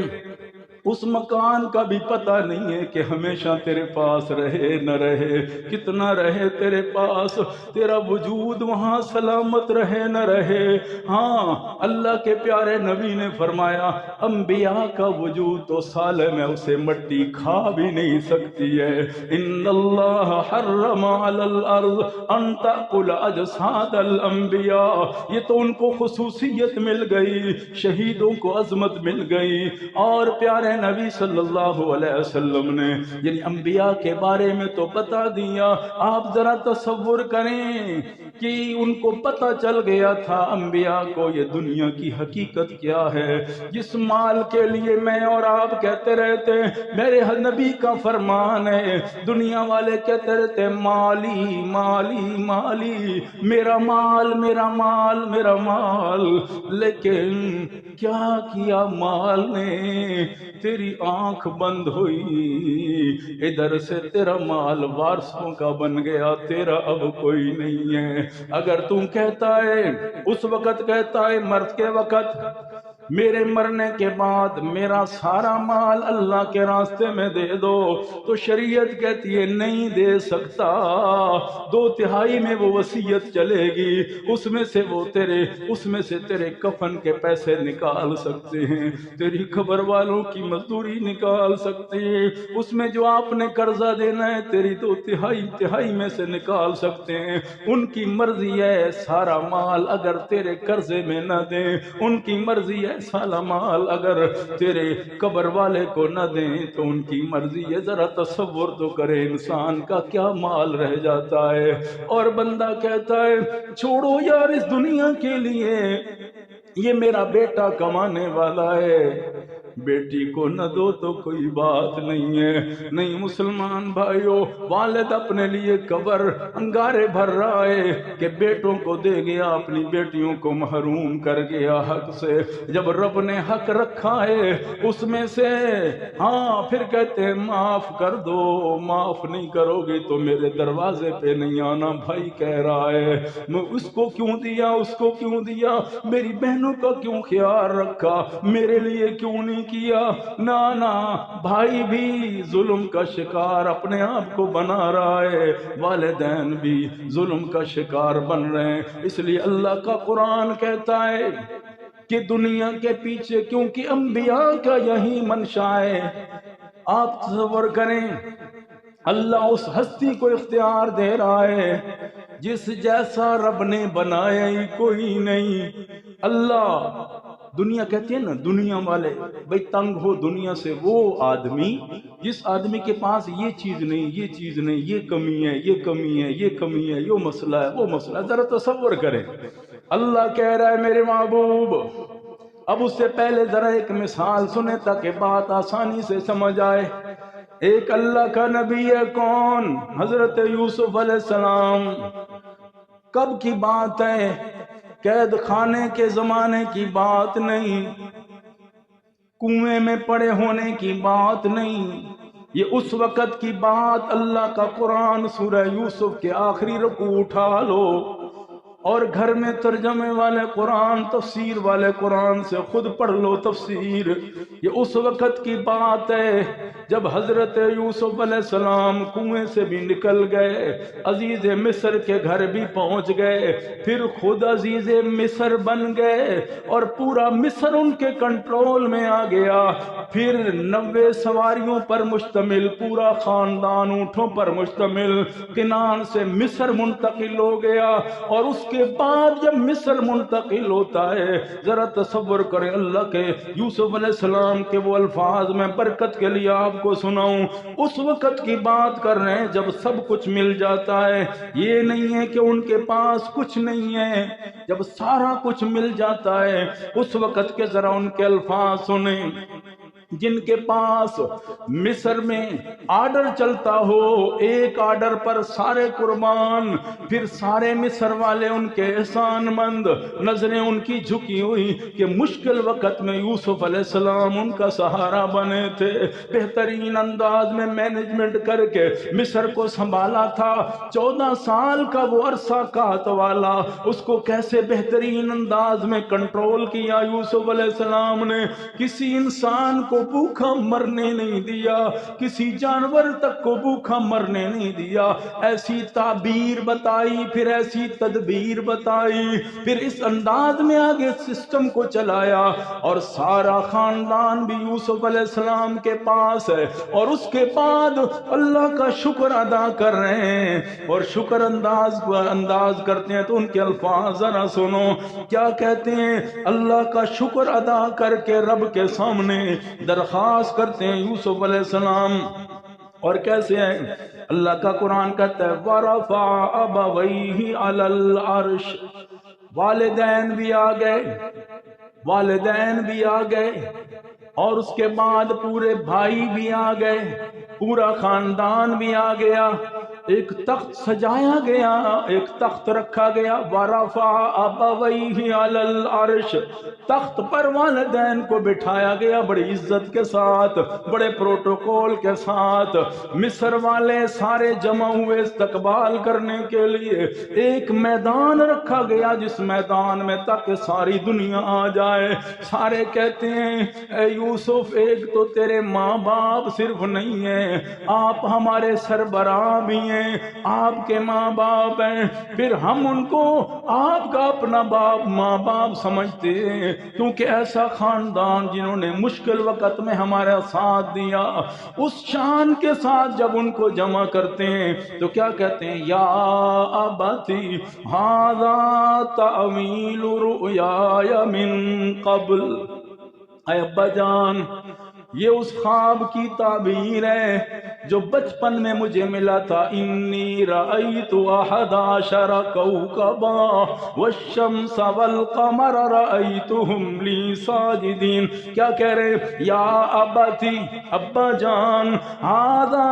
اس مکان کا بھی پتہ نہیں ہے کہ ہمیشہ تیرے پاس رہے نہ رہے، کتنا رہے تیرے پاس، تیرا وجود وہاں سلامت رہے نہ رہے۔ ہاں، اللہ کے پیارے نبی نے فرمایا انبیاء کا وجود تو سالے میں اسے مٹی کھا بھی نہیں سکتی ہے۔ ان اللہ حرم علی الارض ان تأکل اجساد الانبیاء، یہ تو ان کو خصوصیت مل گئی، شہیدوں کو عظمت مل گئی۔ اور پیارے نبی صلی اللہ علیہ وسلم نے یعنی انبیاء کے بارے میں تو بتا دیا۔ آپ ذرا تصور کریں کہ ان کو پتہ چل گیا تھا انبیاء کو یہ دنیا کی حقیقت کیا ہے، جس مال کے لیے میں اور آپ کہتے رہتے ہیں، میرے نبی کا فرمان ہے، دنیا والے کہتے رہتے ہیں مالی مالی مالی، میرا مال میرا مال میرا مال، لیکن کیا کیا مال نے؟ تیری آنکھ بند ہوئی، ادھر سے تیرا مال وارثوں کا بن گیا، تیرا اب کوئی نہیں ہے۔ اگر تم کہتا ہے، اس وقت کہتا ہے مرد کے وقت، میرے مرنے کے بعد میرا سارا مال اللہ کے راستے میں دے دو، تو شریعت کہتی ہے نہیں دے سکتا، 2/3 میں وہ وصیت چلے گی، اس میں سے تیرے کفن کے پیسے نکال سکتے ہیں، تیری قبر والوں کی مزدوری نکال سکتے ہیں، اس میں جو آپ نے قرضہ دینا ہے تیری 2/3 میں سے نکال سکتے ہیں۔ ان کی مرضی ہے سارا مال اگر تیرے قرضے میں نہ دیں، ان کی مرضی ہے سارا مال اگر تیرے قبر والے کو نہ دیں تو ان کی مرضی ہے۔ ذرا تصور تو کرے انسان کا کیا مال رہ جاتا ہے، اور بندہ کہتا ہے چھوڑو یار اس دنیا کے لیے، یہ میرا بیٹا کمانے والا ہے، بیٹی کو نہ دو تو کوئی بات نہیں ہے۔ نہیں مسلمان بھائیو، والد اپنے لیے قبر انگارے بھر رہا ہے کہ بیٹوں کو دے گیا، اپنی بیٹیوں کو محروم کر گیا حق سے۔ جب رب نے حق رکھا ہے اس میں سے، ہاں پھر کہتے ہیں معاف کر دو، معاف نہیں کرو گے تو میرے دروازے پہ نہیں آنا۔ بھائی کہہ رہا ہے میں اس کو کیوں دیا، اس کو کیوں دیا، میری بہنوں کا کیوں خیال رکھا، میرے لیے کیوں نہیں کیا؟ نانا بھائی بھی ظلم کا شکار اپنے آپ کو بنا رہا ہے، والدین بھی ظلم کا شکار بن رہے ہیں۔ اس لیے اللہ کا قرآن کہتا ہے کہ دنیا کے پیچھے، کیونکہ انبیاء کا یہی منشا ہے۔ آپ تصور کریں، اللہ اس ہستی کو اختیار دے رہا ہے جس جیسا رب نے بنایا ہی کوئی نہیں۔ اللہ، دنیا کہتی ہے نا، دنیا والے بھئی تنگ ہو دنیا سے، وہ آدمی جس آدمی کے پاس یہ چیز نہیں، یہ چیز نہیں، یہ کمی ہے، یہ کمی ہے، یہ کمی ہے، یہ مسئلہ ہے، وہ مسئلہ ہے، ذرا تصور کریں۔ اللہ کہہ رہا ہے میرے محبوب، اب اس سے پہلے ذرا ایک مثال سنیں تاکہ بات آسانی سے سمجھ آئے۔ ایک اللہ کا نبی ہے، کون؟ حضرت یوسف علیہ السلام۔ کب کی بات ہے؟ قید خانے کے زمانے کی بات نہیں، کنویں میں پڑے ہونے کی بات نہیں، یہ اس وقت کی بات۔ اللہ کا قرآن سورہ یوسف کے آخری رکوع اٹھا لو اور گھر میں ترجمے والے قرآن، تفسیر والے قرآن سے خود پڑھ لو تفسیر۔ یہ اس وقت کی بات ہے جب حضرت یوسف علیہ السلام کنویں سے بھی نکل گئے، عزیز مصر کے گھر بھی پہنچ گئے، پھر خود عزیز مصر بن گئے اور پورا مصر ان کے کنٹرول میں آ گیا۔ پھر 90 سواریوں پر مشتمل پورا خاندان، اونٹوں پر مشتمل، کنعان سے مصر منتقل ہو گیا، اور اس کے کے بعد جب مصر منتقل ہوتا ہے، ذرا تصور کریں اللہ کے یوسف علیہ السلام کے وہ الفاظ میں برکت کے لیے آپ کو سناؤں، اس وقت کی بات کر رہے ہیں جب سب کچھ مل جاتا ہے، یہ نہیں ہے کہ ان کے پاس کچھ نہیں ہے، جب سارا کچھ مل جاتا ہے اس وقت کے ذرا ان کے الفاظ سنیں، جن کے پاس مصر میں آرڈر چلتا ہو، ایک آرڈر پر سارے قربان، پھر سارے مصر والے ان کے احسان مند، نظریں ان کی جھکی ہوئی کہ مشکل وقت میں یوسف علیہ السلام ان کا سہارا بنے تھے، بہترین انداز میں مینجمنٹ کر کے مصر کو سنبھالا تھا، 14 سال کا وہ عرصہ کات والا، اس کو کیسے بہترین انداز میں کنٹرول کیا یوسف علیہ السلام نے، کسی انسان کو بھوکا مرنے نہیں دیا، کسی جانور تک کو بھوکا مرنے نہیں دیا، ایسی تعبیر بتائی، پھر ایسی تدبیر بتائی، پھر اس انداز میں آگے سسٹم کو چلایا، اور سارا خاندان بھی یوسف علیہ السلام کے پاس ہے، اور اس کے بعد اللہ کا شکر ادا کر رہے ہیں، اور شکر انداز کرتے ہیں تو ان کے الفاظ ذرا سنو کیا کہتے ہیں، اللہ کا شکر ادا کر کے رب کے سامنے درخواست کرتے ہیں یوسف علیہ السلام، اور کیسے ہیں، اللہ کا قرآن کہتا ہے وَرَفَعَ أَبَوَيْهِ عَلَى الْعَرْشِ، والدین بھی آ گئے، والدین بھی آ گئے، اور اس کے بعد پورے بھائی بھی آ گئے، پورا خاندان بھی آ گیا، ایک تخت سجایا گیا، ایک تخت رکھا گیا، وَرَفَعَ أَبَوَيْهِ عَلَى الْعَرْشِ، تخت پر والدین کو بٹھایا گیا، بڑی عزت کے ساتھ، بڑے پروٹوکول کے ساتھ، مصر والے سارے جمع ہوئے استقبال کرنے کے لیے، ایک میدان رکھا گیا جس میدان میں تک ساری دنیا آ جائے، سارے کہتے ہیں اے یوسف ایک تو تیرے ماں باپ صرف نہیں ہیں، آپ ہمارے سربراہ بھی ہیں، آپ کے ماں باپ ہیں، پھر ہم ان کو آپ کا اپنا باپ ماں باپ سمجھتے ہیں، کیونکہ ایسا خاندان جنہوں نے مشکل وقت میں ہمارا ساتھ دیا، اس شان کے ساتھ جب ان کو جمع کرتے ہیں تو کیا کہتے ہیں، یا ابتی ھذا تأویل رؤیای من قبل، اے ابا جان یہ اس خواب کی تعبیر ہے جو بچپن میں مجھے ملا تھا، انی رأیت احد عشر کوکبا والشمس والقمر رأیتهم لی ساجدین، کیا کہہ رہے، یا ابتی ابا جان ھذا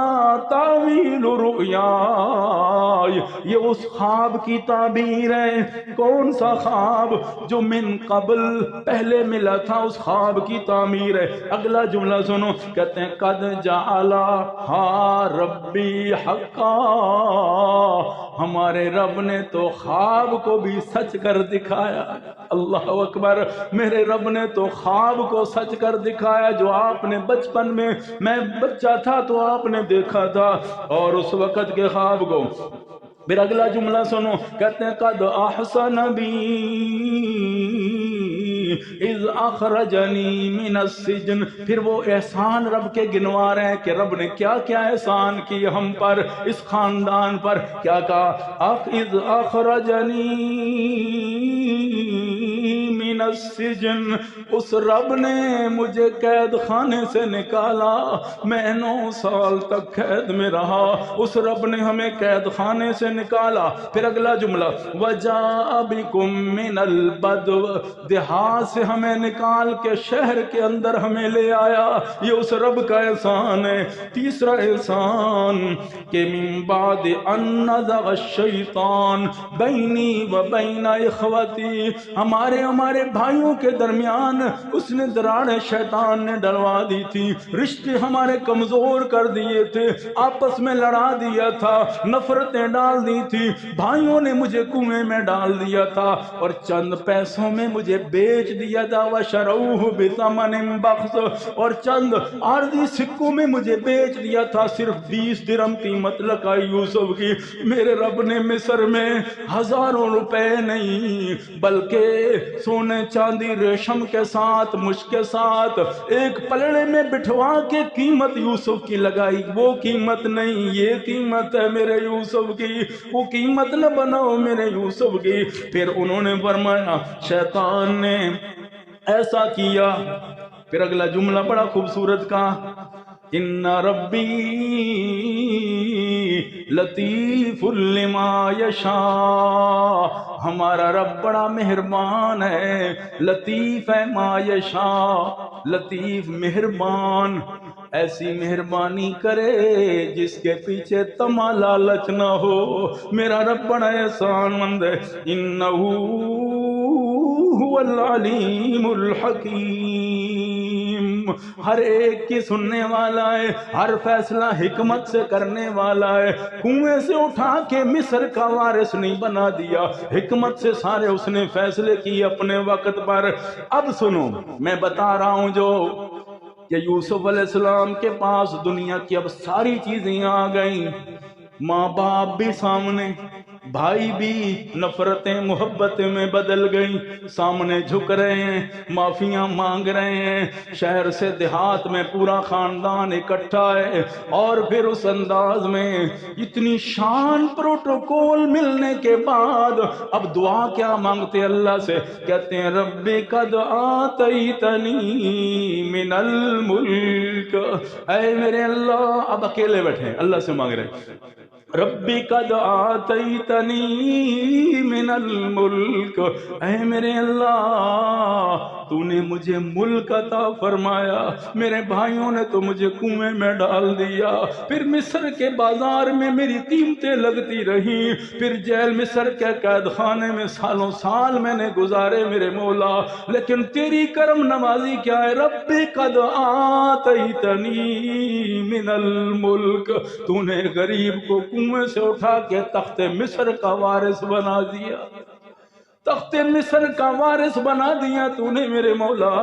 تعویل رؤیای، یہ اس خواب کی تعبیر ہے، کون سا خواب، جو من قبل پہلے ملا تھا اس خواب کی تعمیر ہے، اگلا جملہ سنو، کہتے ہیں قد جعلھا ربی حقا، ہمارے رب نے تو خواب کو بھی سچ کر دکھایا، اللہ اکبر، میرے رب نے تو خواب کو سچ کر دکھایا جو آپ نے بچپن میں بچہ تھا تو آپ نے دیکھا تھا، اور اس وقت کے خواب کو، پھر اگلا جملہ سنو، کہتے ہیں قد احسن بی اذ اخرجنی من السجن، پھر وہ احسان رب کے گنوا رہے ہیں کہ رب نے کیا کیا احسان کی ہم پر، اس خاندان پر، کیا کہا، اذ اخرجنی من السجن، اس رب نے مجھے قید خانے سے نکالا، میں 9 سال تک قید میں رہا، اس رب نے ہمیں قید خانے سے نکالا، پھر اگلا جملہ وَجَاءَ بِكُم مِّنَ الْبَدْوِ، دیہات سے ہمیں نکال کے شہر کے اندر ہمیں لے آیا، یہ اس رب کا احسان ہے، تیسرا احسان کہ من بعد ان نزغ الشیطان بینی و بین اخوتی، ہمارے بھائیوں کے درمیان اس نے دراڑیں شیطان نے ڈلوا دی تھی، رشتے ہمارے کمزور کر دیے تھے، آپس میں لڑا دیا تھا، نفرتیں ڈال دی تھی، بھائیوں نے مجھے کنویں میں ڈال دیا تھا، اور چند پیسوں میں مجھے بیچ دیا تھا، وَشَرَوْهُ بِثَمَنٍ بَخْسٍ، اور چند عارضی سکوں میں مجھے بیچ دیا تھا، صرف 20 درہم قیمت لگائی یوسف کی، میرے رب نے مصر میں ہزاروں روپے نہیں بلکہ سونے چاندی ریشم کے ساتھ مشک کے ساتھ ایک پلڑے میں بٹھوا کے قیمت یوسف کی لگائی. وہ قیمت نہیں، یہ قیمت ہے میرے یوسف کی، وہ قیمت نہ بناؤ میرے یوسف کی. پھر انہوں نے فرمایا، شیطان نے ایسا کیا. پھر اگلا جملہ بڑا خوبصورت کہا، ان ربی لطیف لما یشاء. ہمارا رب بڑا مہربان ہے، لطیف ہے ما یشاء، لطیف مہربان، ایسی مہربانی کرے جس کے پیچھے طمع لالچ نہ ہو. میرا رب بڑا احسان مند ہے. انہو هو العلیم الحکیم، ہر ایک کی سننے والا ہے، ہر فیصلہ حکمت سے کرنے والا ہے. کنویں سے اٹھا کے مصر کا وارث نہیں بنا دیا، حکمت سے سارے اس نے فیصلے کیے اپنے وقت پر. اب سنو، میں بتا رہا ہوں جو کہ یوسف علیہ السلام کے پاس دنیا کی اب ساری چیزیں آ گئیں، ماں باپ بھی سامنے، بھائی بھی نفرتیں محبتیں میں بدل گئیں، سامنے جھک رہے ہیں، معافیاں مانگ رہے ہیں، شہر سے دیہات میں پورا خاندان اکٹھا ہے. اور پھر اس انداز میں اتنی شان پروٹوکول ملنے کے بعد اب دعا کیا مانگتے اللہ سے؟ کہتے ہیں رب قد آتیتنی من الملک. اے میرے اللہ، اب اکیلے بیٹھے اللہ سے مانگ رہے ہیں، ربی قد آتیتنی من الملک. اے میرے اللہ، تو نے مجھے ملک عطا فرمایا، میرے بھائیوں نے تو مجھے کنویں میں ڈال دیا، پھر مصر کے بازار میں میری قیمتیں لگتی رہیں، پھر جیل مصر کے قید خانے میں سالوں سال میں نے گزارے میرے مولا، لیکن تیری کرم نوازی کیا ہے؟ ربی قد آتیتنی من الملک. تو نے غریب کو کنویں سے اٹھا کے تخت مصر کا وارث بنا دیا، تخت مصر کا وارث بنا دیا تو نے میرے مولا.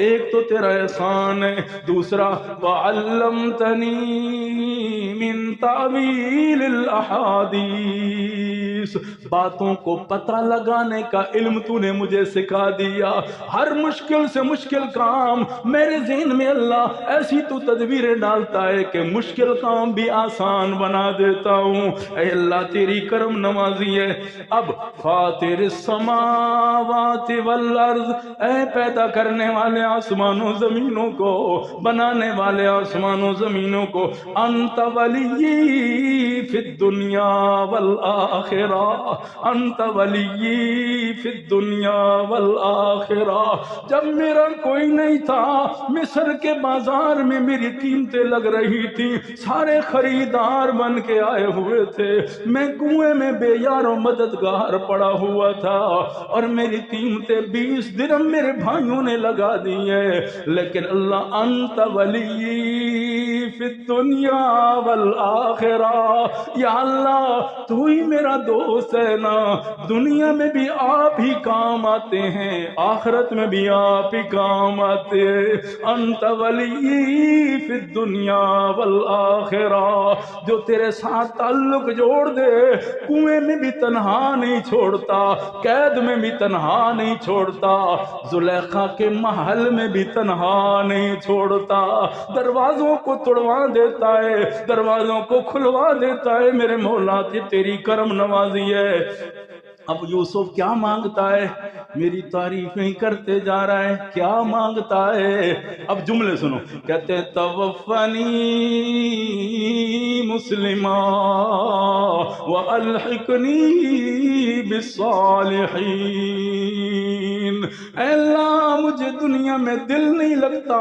ایک تو تیرا احسان ہے، دوسرا وَعَلَّمْتَنِي مِن تَعْوِيلِ الْأَحَادِيثِ، باتوں کو پتہ لگانے کا علم تو نے مجھے سکھا دیا. ہر مشکل سے مشکل کام میرے ذہن میں اللہ ایسی تو تدبیریں ڈالتا ہے کہ مشکل کام بھی آسان بنا دیتا ہوں. اے اللہ تیری کرم نوازی ہے. اب فاطر السماوات والارض، اے پیدا کرنے والے آسمانوں زمینوں کو، بنانے والے آسمانوں زمینوں کو، انت ولی فی الدنیا والآخرہ، انت ولی فی الدنیا والآخرہ. جب میرا کوئی نہیں تھا، مصر کے بازار میں میری قیمتیں لگ رہی تھی، سارے خریدار بن کے آئے ہوئے تھے، میں کنویں میں بے یار و مددگار پڑا ہوا تھا، اور میری قیمتیں 20 درہم میرے بھائیوں نے لگا دی ہے. لیکن اللہ انت ولی فی الدنیا والآخرہ، یا اللہ تو ہی میرا دوست ہے نا، دنیا میں بھی آپ ہی کام آتے ہیں، آخرت میں بھی آپ ہی کام آتے ہیں. انت ولی فی الدنیا والآخرہ، جو تیرے ساتھ تعلق جوڑ دے کنویں میں بھی تنہا نہیں چھوڑتا، قید میں بھی تنہا نہیں چھوڑتا، زلیخا کے محل میں بھی تنہا نہیں چھوڑتا، دروازوں کو توڑوا دیتا ہے، دروازوں کو کھلوا دیتا ہے. میرے مولا کی تیری کرم نوازی ہے. اب یوسف کیا مانگتا ہے؟ میری تعریفیں کرتے جا رہا ہے، کیا مانگتا ہے؟ اب جملے سنو، کہتے ہیں توفنی مسلما والحقنی بالصالحین. اے اللہ مجھے دنیا میں دل نہیں لگتا،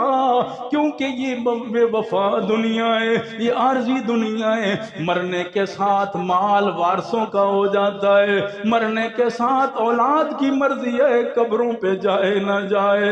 کیونکہ یہ بے وفا دنیا ہے، یہ عارضی دنیا ہے. مرنے کے ساتھ مال وارثوں کا ہو جاتا ہے، مرنے کے ساتھ اولاد کی مرضی ہے قبروں پہ جائے نہ جائے،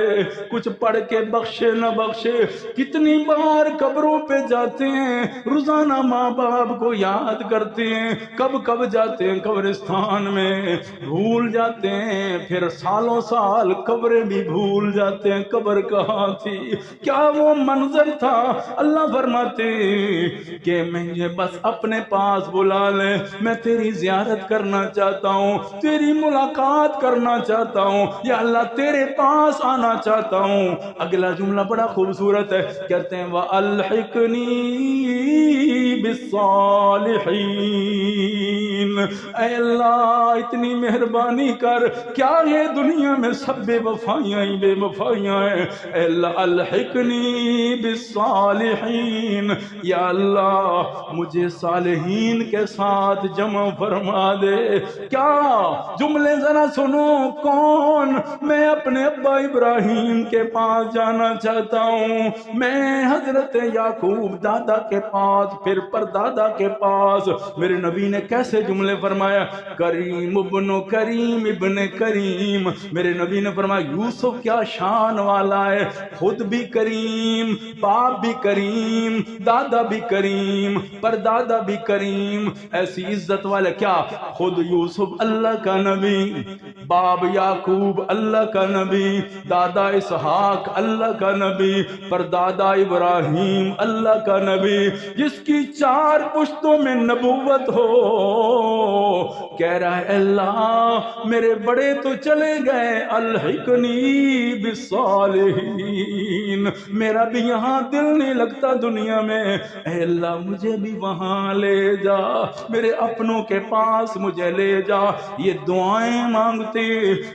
کچھ پڑھ کے بخشے نہ بخشے. کتنی بار قبروں پہ جاتے ہیں، روزانہ ماں باپ کو یاد کرتے ہیں، کب کب جاتے ہیں قبرستان میں، بھول جاتے ہیں، پھر سالوں سال قبریں بھی بھول جاتے کرتے ہیں قبر کہاں تھی، کیا وہ منظر تھا؟ اللہ فرماتے ہیں کہ مجھے بس اپنے پاس بلا لے، میں تیری زیارت کرنا چاہتا ہوں، تیری ملاقات کرنا چاہتا ہوں، یا اللہ تیرے پاس آنا چاہتا ہوں۔ اگلا جملہ بڑا خوبصورت ہے، کہتے ہیں وَأَلْحِقْنِي بِالصَّالِحِينَ، اے اللہ اتنی مہربانی کر، کیا یہ دنیا میں سب بے وفائیاں ہی بے وفائیاں ہیں، اے اللہ الحقنی بالصالحین، یا اللہ مجھے صالحین کے ساتھ جمع فرما دے۔ کیا جملے ذرا سنو، کون؟ میں اپنے ابا ابراہیم کے پاس جانا چاہتا ہوں، میں حضرت یعقوب دادا کے پاس، پھر پردادا کے پاس۔ میرے نبی نے کیسے جملے فرمایا، کریم ابن کریم ابن کریم۔ میرے نبی نے فرمایا یوسف کیا شان والا ہے، خود بھی کریم، باپ بھی کریم، دادا بھی کریم، پردادا بھی کریم، ایسی عزت والے۔ کیا خود یوسف اللہ کا نبی، باپ یعقوب اللہ کا نبی، دادا اسحاق اللہ کا نبی، پردادا ابراہیم اللہ کا نبی، جس کی 4 پشتوں میں نبوت ہو، کہہ رہا ہے اللہ میرے بڑے تو چلے گئے، الحقنی بالصالحین، میرا بھی یہاں دل نہیں لگتا دنیا میں، اے اللہ مجھے بھی وہاں لے جا، میرے اپنوں کے پاس مجھے لے جا۔ یہ دعائیں مانگتے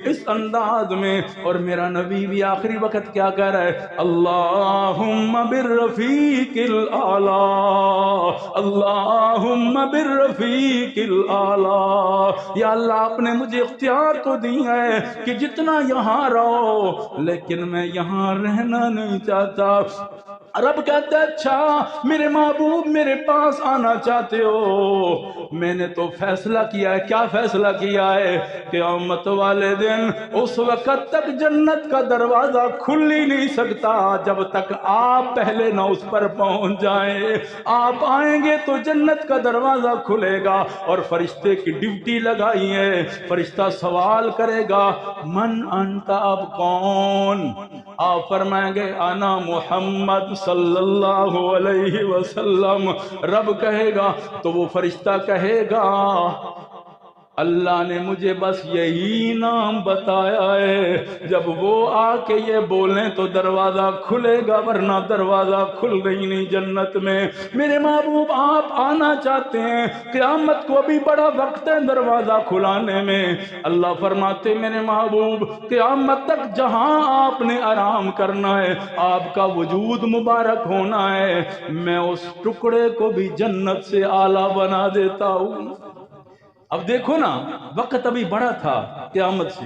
اس انداز میں، اور میرا نبی بھی آخری وقت کیا کہہ رہا ہے، اللہم بالرفیق الاعلی، اللہم بالرفیق الاعلی، یا اللہ آپ نے مجھے اختیار تو دی ہے کہ جتنا یہاں رہو، لیکن میں یہاں رہنا نہیں چاہتا۔ رب کہتا ہے اچھا میرے محبوب میرے پاس آنا چاہتے ہو، میں نے تو فیصلہ کیا ہے۔ کیا فیصلہ کیا ہے؟ قیامت والے دن اس وقت تک جنت کا دروازہ کھل ہی نہیں سکتا جب تک آپ پہلے نہ اس پر پہنچ جائیں۔ آپ آئیں گے تو جنت کا دروازہ کھلے گا، اور فرشتے کی ڈیوٹی لگائی ہے، فرشتہ سوال کرے گا من انت، اب کون؟ آپ فرمائیں گے انا محمد صلی اللہ علیہ وسلم۔ رب کہے گا تو وہ فرشتہ کہے گا اللہ نے مجھے بس یہی نام بتایا ہے، جب وہ آ کے یہ بولیں تو دروازہ کھلے گا، ورنہ دروازہ کھل گئی نہیں جنت میں۔ میرے محبوب آپ آنا چاہتے ہیں، قیامت کو بھی بڑا وقت ہے دروازہ کھلانے میں۔ اللہ فرماتے میرے محبوب قیامت تک جہاں آپ نے آرام کرنا ہے، آپ کا وجود مبارک ہونا ہے، میں اس ٹکڑے کو بھی جنت سے اعلیٰ بنا دیتا ہوں۔ اب دیکھو نا، وقت ابھی بڑا تھا قیامت سے،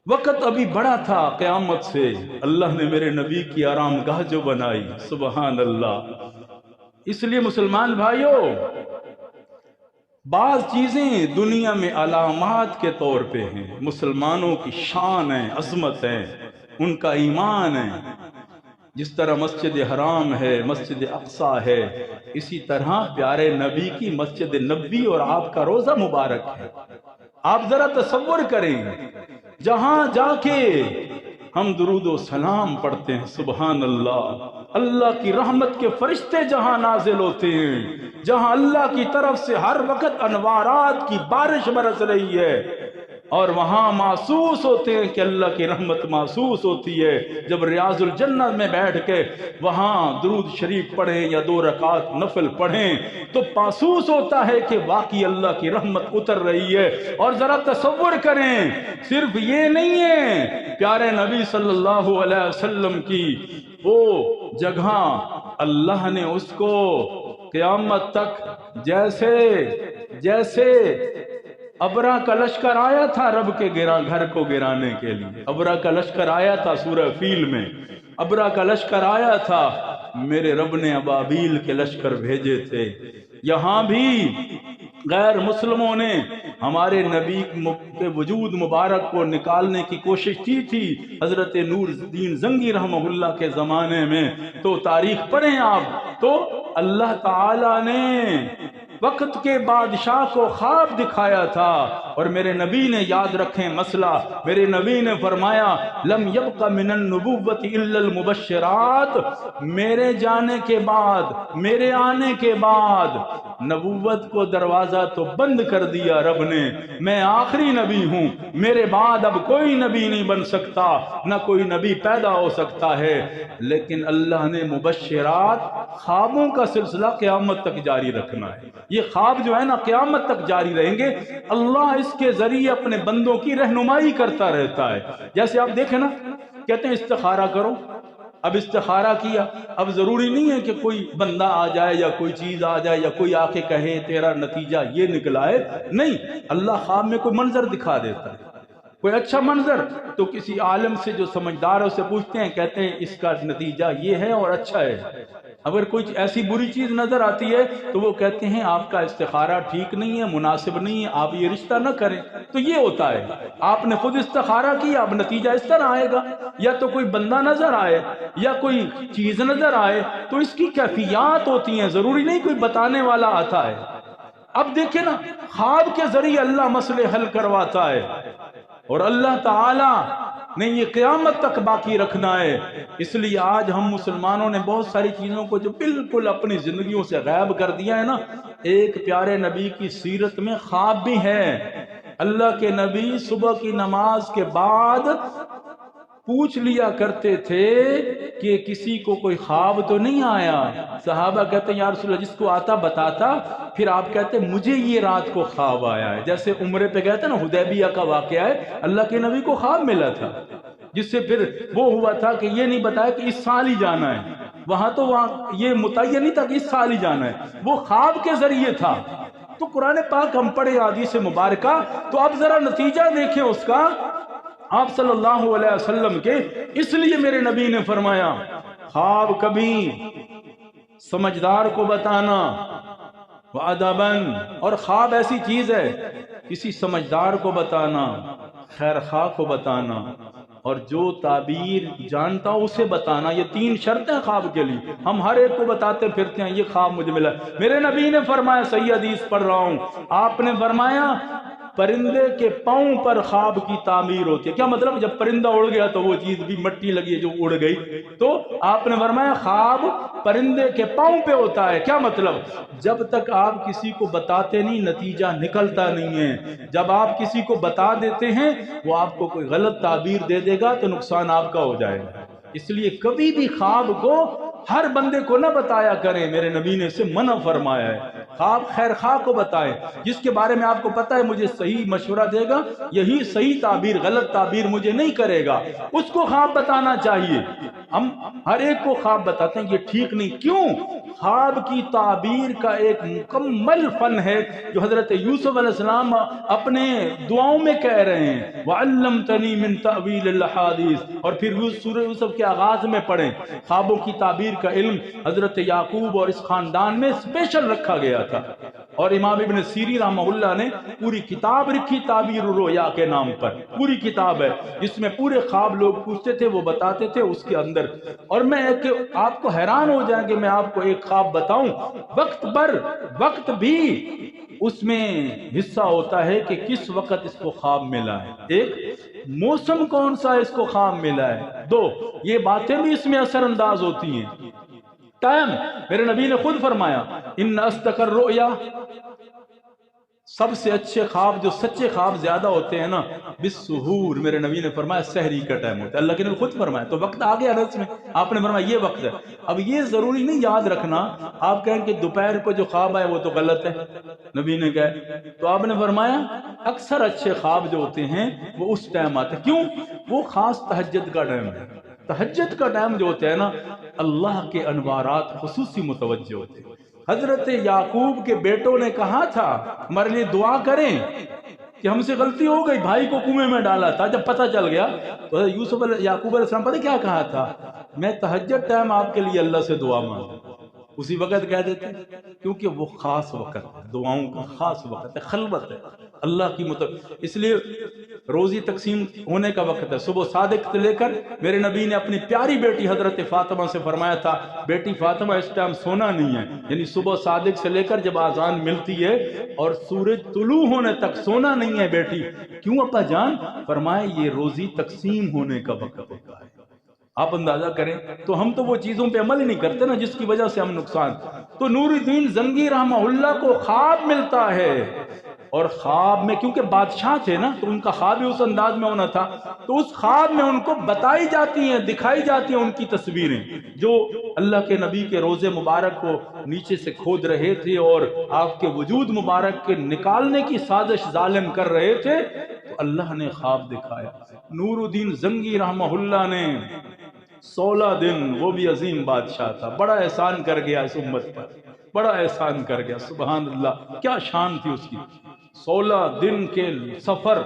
وقت ابھی بڑا تھا قیامت سے، اللہ نے میرے نبی کی آرام گاہ جو بنائی، سبحان اللہ۔ اس لیے مسلمان بھائیوں، بعض چیزیں دنیا میں علامات کے طور پہ ہیں، مسلمانوں کی شان ہے، عظمت ہے، ان کا ایمان ہے۔ جس طرح مسجد حرام ہے، مسجد اقصی ہے، اسی طرح پیارے نبی کی مسجد نبوی اور آپ کا روزہ مبارک ہے۔ آپ ذرا تصور کریں، جہاں جا کے ہم درود و سلام پڑھتے ہیں، سبحان اللہ، اللہ کی رحمت کے فرشتے جہاں نازل ہوتے ہیں، جہاں اللہ کی طرف سے ہر وقت انوارات کی بارش برس رہی ہے، اور وہاں محسوس ہوتے ہیں کہ اللہ کی رحمت محسوس ہوتی ہے۔ جب ریاض الجنت میں بیٹھ کے وہاں درود شریف پڑھیں یا 2 رکعت نفل پڑھیں تو محسوس ہوتا ہے کہ واقعی اللہ کی رحمت اتر رہی ہے۔ اور ذرا تصور کریں، صرف یہ نہیں ہے، پیارے نبی صلی اللہ علیہ وسلم کی وہ جگہ اللہ نے اس کو قیامت تک جیسے ابرا کا لشکر آیا تھا رب کے گھر کو گرانے کے لیے، ابرا کا لشکر آیا تھا سورہ فیل میں، ابرا کا لشکر آیا تھا، میرے رب نے ابابیل کے لشکر بھیجے تھے۔ یہاں بھی غیر مسلموں نے ہمارے نبی کے وجود مبارک کو نکالنے کی کوشش کی تھی، حضرت نور الدین زنگی رحمہ اللہ کے زمانے میں۔ تو تاریخ پڑھیں آپ تو اللہ تعالی نے وقت کے بادشاہ کو خواب دکھایا تھا اور میرے نبی نے یاد رکھیں مسئلہ، میرے نبی نے فرمایا لم یبق من النبوت الا المبشرات، میرے جانے کے بعد، میرے آنے کے بعد نبوت کو دروازہ تو بند کر دیا رب نے، میں آخری نبی ہوں، میرے بعد اب کوئی نبی نہیں بن سکتا، نہ کوئی نبی پیدا ہو سکتا ہے، لیکن اللہ نے مبشرات، خوابوں کا سلسلہ قیامت تک جاری رکھنا ہے، یہ خواب جو ہے نا قیامت تک جاری رہیں گے، اللہ اس کے ذریعے اپنے بندوں کی رہنمائی کرتا رہتا ہے۔ جیسے آپ دیکھیں نا، کہتے ہیں استخارہ کرو، اب استخارہ کیا، اب ضروری نہیں ہے کہ کوئی بندہ آ جائے یا کوئی چیز آ جائے یا کوئی آ کے کہے تیرا نتیجہ یہ نکلا ہے، نہیں، اللہ خواب میں کوئی منظر دکھا دیتا ہے، کوئی اچھا منظر، تو کسی عالم سے جو سمجھدار ہے اسے پوچھتے ہیں، کہتے ہیں اس کا نتیجہ یہ ہے اور اچھا ہے۔ اگر کوئی ایسی بری چیز نظر آتی ہے تو وہ کہتے ہیں آپ کا استخارہ ٹھیک نہیں ہے، مناسب نہیں ہے، آپ یہ رشتہ نہ کریں۔ تو یہ ہوتا ہے، آپ نے خود استخارہ کیا، اب نتیجہ اس طرح آئے گا، یا تو کوئی بندہ نظر آئے یا کوئی چیز نظر آئے تو اس کی کیفیات ہوتی ہیں، ضروری نہیں کوئی بتانے والا آتا ہے۔ اب دیکھیں نا، خواب کے ذریعے اللہ مسئلے حل کرواتا ہے، اور اللہ تعالی نے یہ قیامت تک باقی رکھنا ہے۔ اس لیے آج ہم مسلمانوں نے بہت ساری چیزوں کو جو بالکل اپنی زندگیوں سے غائب کر دیا ہے نا، ایک پیارے نبی کی سیرت میں خواب بھی ہے۔ اللہ کے نبی صبح کی نماز کے بعد پوچھ لیا کرتے تھے کہ کسی کو کوئی خواب تو نہیں آیا؟ صحابہ کہتے ہیں یا رسول اللہ، جس کو آتا بتاتا، پھر آپ کہتے ہیں مجھے یہ رات کو خواب آیا ہے۔ جیسے عمرے پہ گئے تھے نا، حدیبیہ کا واقعہ ہے، اللہ کے نبی کو خواب ملا تھا، جس سے پھر وہ ہوا تھا کہ یہ نہیں بتایا کہ اس سال ہی جانا ہے، وہاں تو وہاں یہ متعین نہیں تھا کہ اس سال ہی جانا ہے، وہ خواب کے ذریعے تھا۔ تو قرآن پاک ہم پڑھے حدیث مبارکہ، تو اب ذرا نتیجہ دیکھیں اس کا، آپ صلی اللہ علیہ وسلم کے۔ اس لیے میرے نبی نے فرمایا خواب کبھی سمجھدار کو بتانا، وَأَدَبًا، اور خواب ایسی چیز ہے کسی سمجھدار کو بتانا، خیر خواہ کو بتانا، اور جو تعبیر جانتا ہو اسے بتانا۔ یہ تین شرطیں خواب کے لیے، ہم ہر ایک کو بتاتے پھرتے ہیں یہ خواب مجھے ملا۔ میرے نبی نے فرمایا، صحیح حدیث پڑھ رہا ہوں، آپ نے فرمایا پرندے کے پاؤں پر خواب کی تعمیر ہوتی ہے۔ کیا مطلب؟ جب پرندہ اڑ گیا تو وہ چیز بھی مٹی لگی ہے جو اڑ گئی، تو آپ نے فرمایا خواب پرندے کے پاؤں پہ ہوتا ہے۔ کیا مطلب؟ جب تک آپ کسی کو بتاتے نہیں نتیجہ نکلتا نہیں ہے، جب آپ کسی کو بتا دیتے ہیں وہ آپ کو کوئی غلط تعبیر دے دے گا تو نقصان آپ کا ہو جائے گا۔ اس لیے کبھی بھی خواب کو ہر بندے کو نہ بتایا کریں، میرے نبی نے اسے منع فرمایا ہے۔ خواب خیر خواہ کو بتائیں، جس کے بارے میں آپ کو پتہ ہے مجھے صحیح مشورہ دے گا، یہی صحیح تعبیر، غلط تعبیر مجھے نہیں کرے گا، اس کو خواب بتانا چاہیے۔ ہم ہر ایک کو خواب بتاتے ہیں، یہ ٹھیک نہیں۔ کیوں؟ خواب کی تعبیر کا ایک مکمل فن ہے جو حضرت یوسف علیہ السلام اپنے دعاؤں میں کہہ رہے ہیں، وَعَلَّمْتَنِي مِن تَأْوِيلِ الْأَحَادِيثِ، اور پھر سورہ یوسف کے آغاز میں پڑھیں، خوابوں کی تعبیر کا علم حضرت یعقوب اور اس خاندان میں اسپیشل رکھا گیا تھا۔ اور امام ابن سیرین رحمہ اللہ نے پوری کتاب لکھی تعبیر الرؤیا کے نام پر، پوری کتاب ہے جس میں پورے خواب لوگ پوچھتے تھے وہ بتاتے تھے اس کے اندر۔ اور میں آپ کو حیران ہو جائیں کہ میں آپ کو ایک خواب بتاؤں، وقت بھی اس میں حصہ ہوتا ہے کہ کس وقت اس کو خواب ملا ہے، ایک موسم کون سا اس کو خواب ملا ہے، دو یہ باتیں بھی اس میں اثر انداز ہوتی ہیں۔ ٹائم، میرے نبی نے خود فرمایا ان اصدق الرؤیا، سب سے اچھے خواب جو سچے خواب زیادہ ہوتے ہیں نا، بالسحور، میرے نبی نے فرمایا سحری کا ٹائم ہوتا ہے، اللہ کے نبی خود فرمایا۔ تو وقت آ گیا رس میں، آپ نے فرمایا یہ وقت ہے۔ اب یہ ضروری نہیں یاد رکھنا، آپ کہیں کہ دوپہر کو جو خواب آئے وہ تو غلط ہے، نبی نے کہا، تو آپ نے فرمایا اکثر اچھے خواب جو ہوتے ہیں وہ اس ٹائم آتے ہیں۔ کیوں؟ وہ خاص تہجد کا ٹائم ہے، تہجد کا ٹائم جو ہوتا ہے نا، اللہ کے انوارات خصوصی متوجہ ہوتے ہیں۔ حضرت یعقوب کے بیٹوں نے کہا تھا ہمارے لیے دعا کریں کہ ہم سے غلطی ہو گئی، بھائی کو کنویں میں ڈالا تھا، جب پتہ چل گیا تو حضرت یعقوب علیہ السلام پتہ کیا کہا تھا؟ میں تہجد ٹائم آپ کے لیے اللہ سے دعا مانگا، اسی وقت کہہ دیتے، کیونکہ وہ خاص وقت ہے، دعاؤں کا خاص وقت ہے، خلوت ہے اللہ کی اس لیے روزی تقسیم ہونے کا وقت ہے، صبح صادق سے لے کر میرے نبی نے اپنی پیاری بیٹی حضرت فاطمہ سے فرمایا تھا، بیٹی فاطمہ اس ٹائم سونا نہیں ہے، یعنی صبح صادق سے لے کر جب آذان ملتی ہے اور سورج طلوع ہونے تک سونا نہیں ہے بیٹی۔ کیوں ابا جان؟ فرمائے یہ روزی تقسیم ہونے کا وقت ہوتا ہے۔ آپ اندازہ کریں، تو ہم تو وہ چیزوں پہ عمل ہی نہیں کرتے نا جس کی وجہ سے ہم نقصان۔ تو نور الدین زنگی رحمہ اللہ کو خواب ملتا ہے، اور خواب میں کیونکہ بادشاہ تھے نا تو ان کا خواب بھی اس انداز میں ہونا تھا، تو اس خواب میں ان کو بتائی جاتی ہیں، دکھائی جاتی ہیں ان کی تصویریں جو اللہ کے نبی کے روزے مبارک کو نیچے سے کھود رہے تھے اور آپ کے وجود مبارک کے نکالنے کی سازش ظالم کر رہے تھے، تو اللہ نے خواب دکھایا۔ نور الدین زنگی رحمہ اللہ نے 16 دن، وہ بھی عظیم بادشاہ تھا، بڑا احسان کر گیا اس امت پر، بڑا احسان کر گیا، سبحان اللہ، کیا شان تھی اس کی۔ 16 دن کے سفر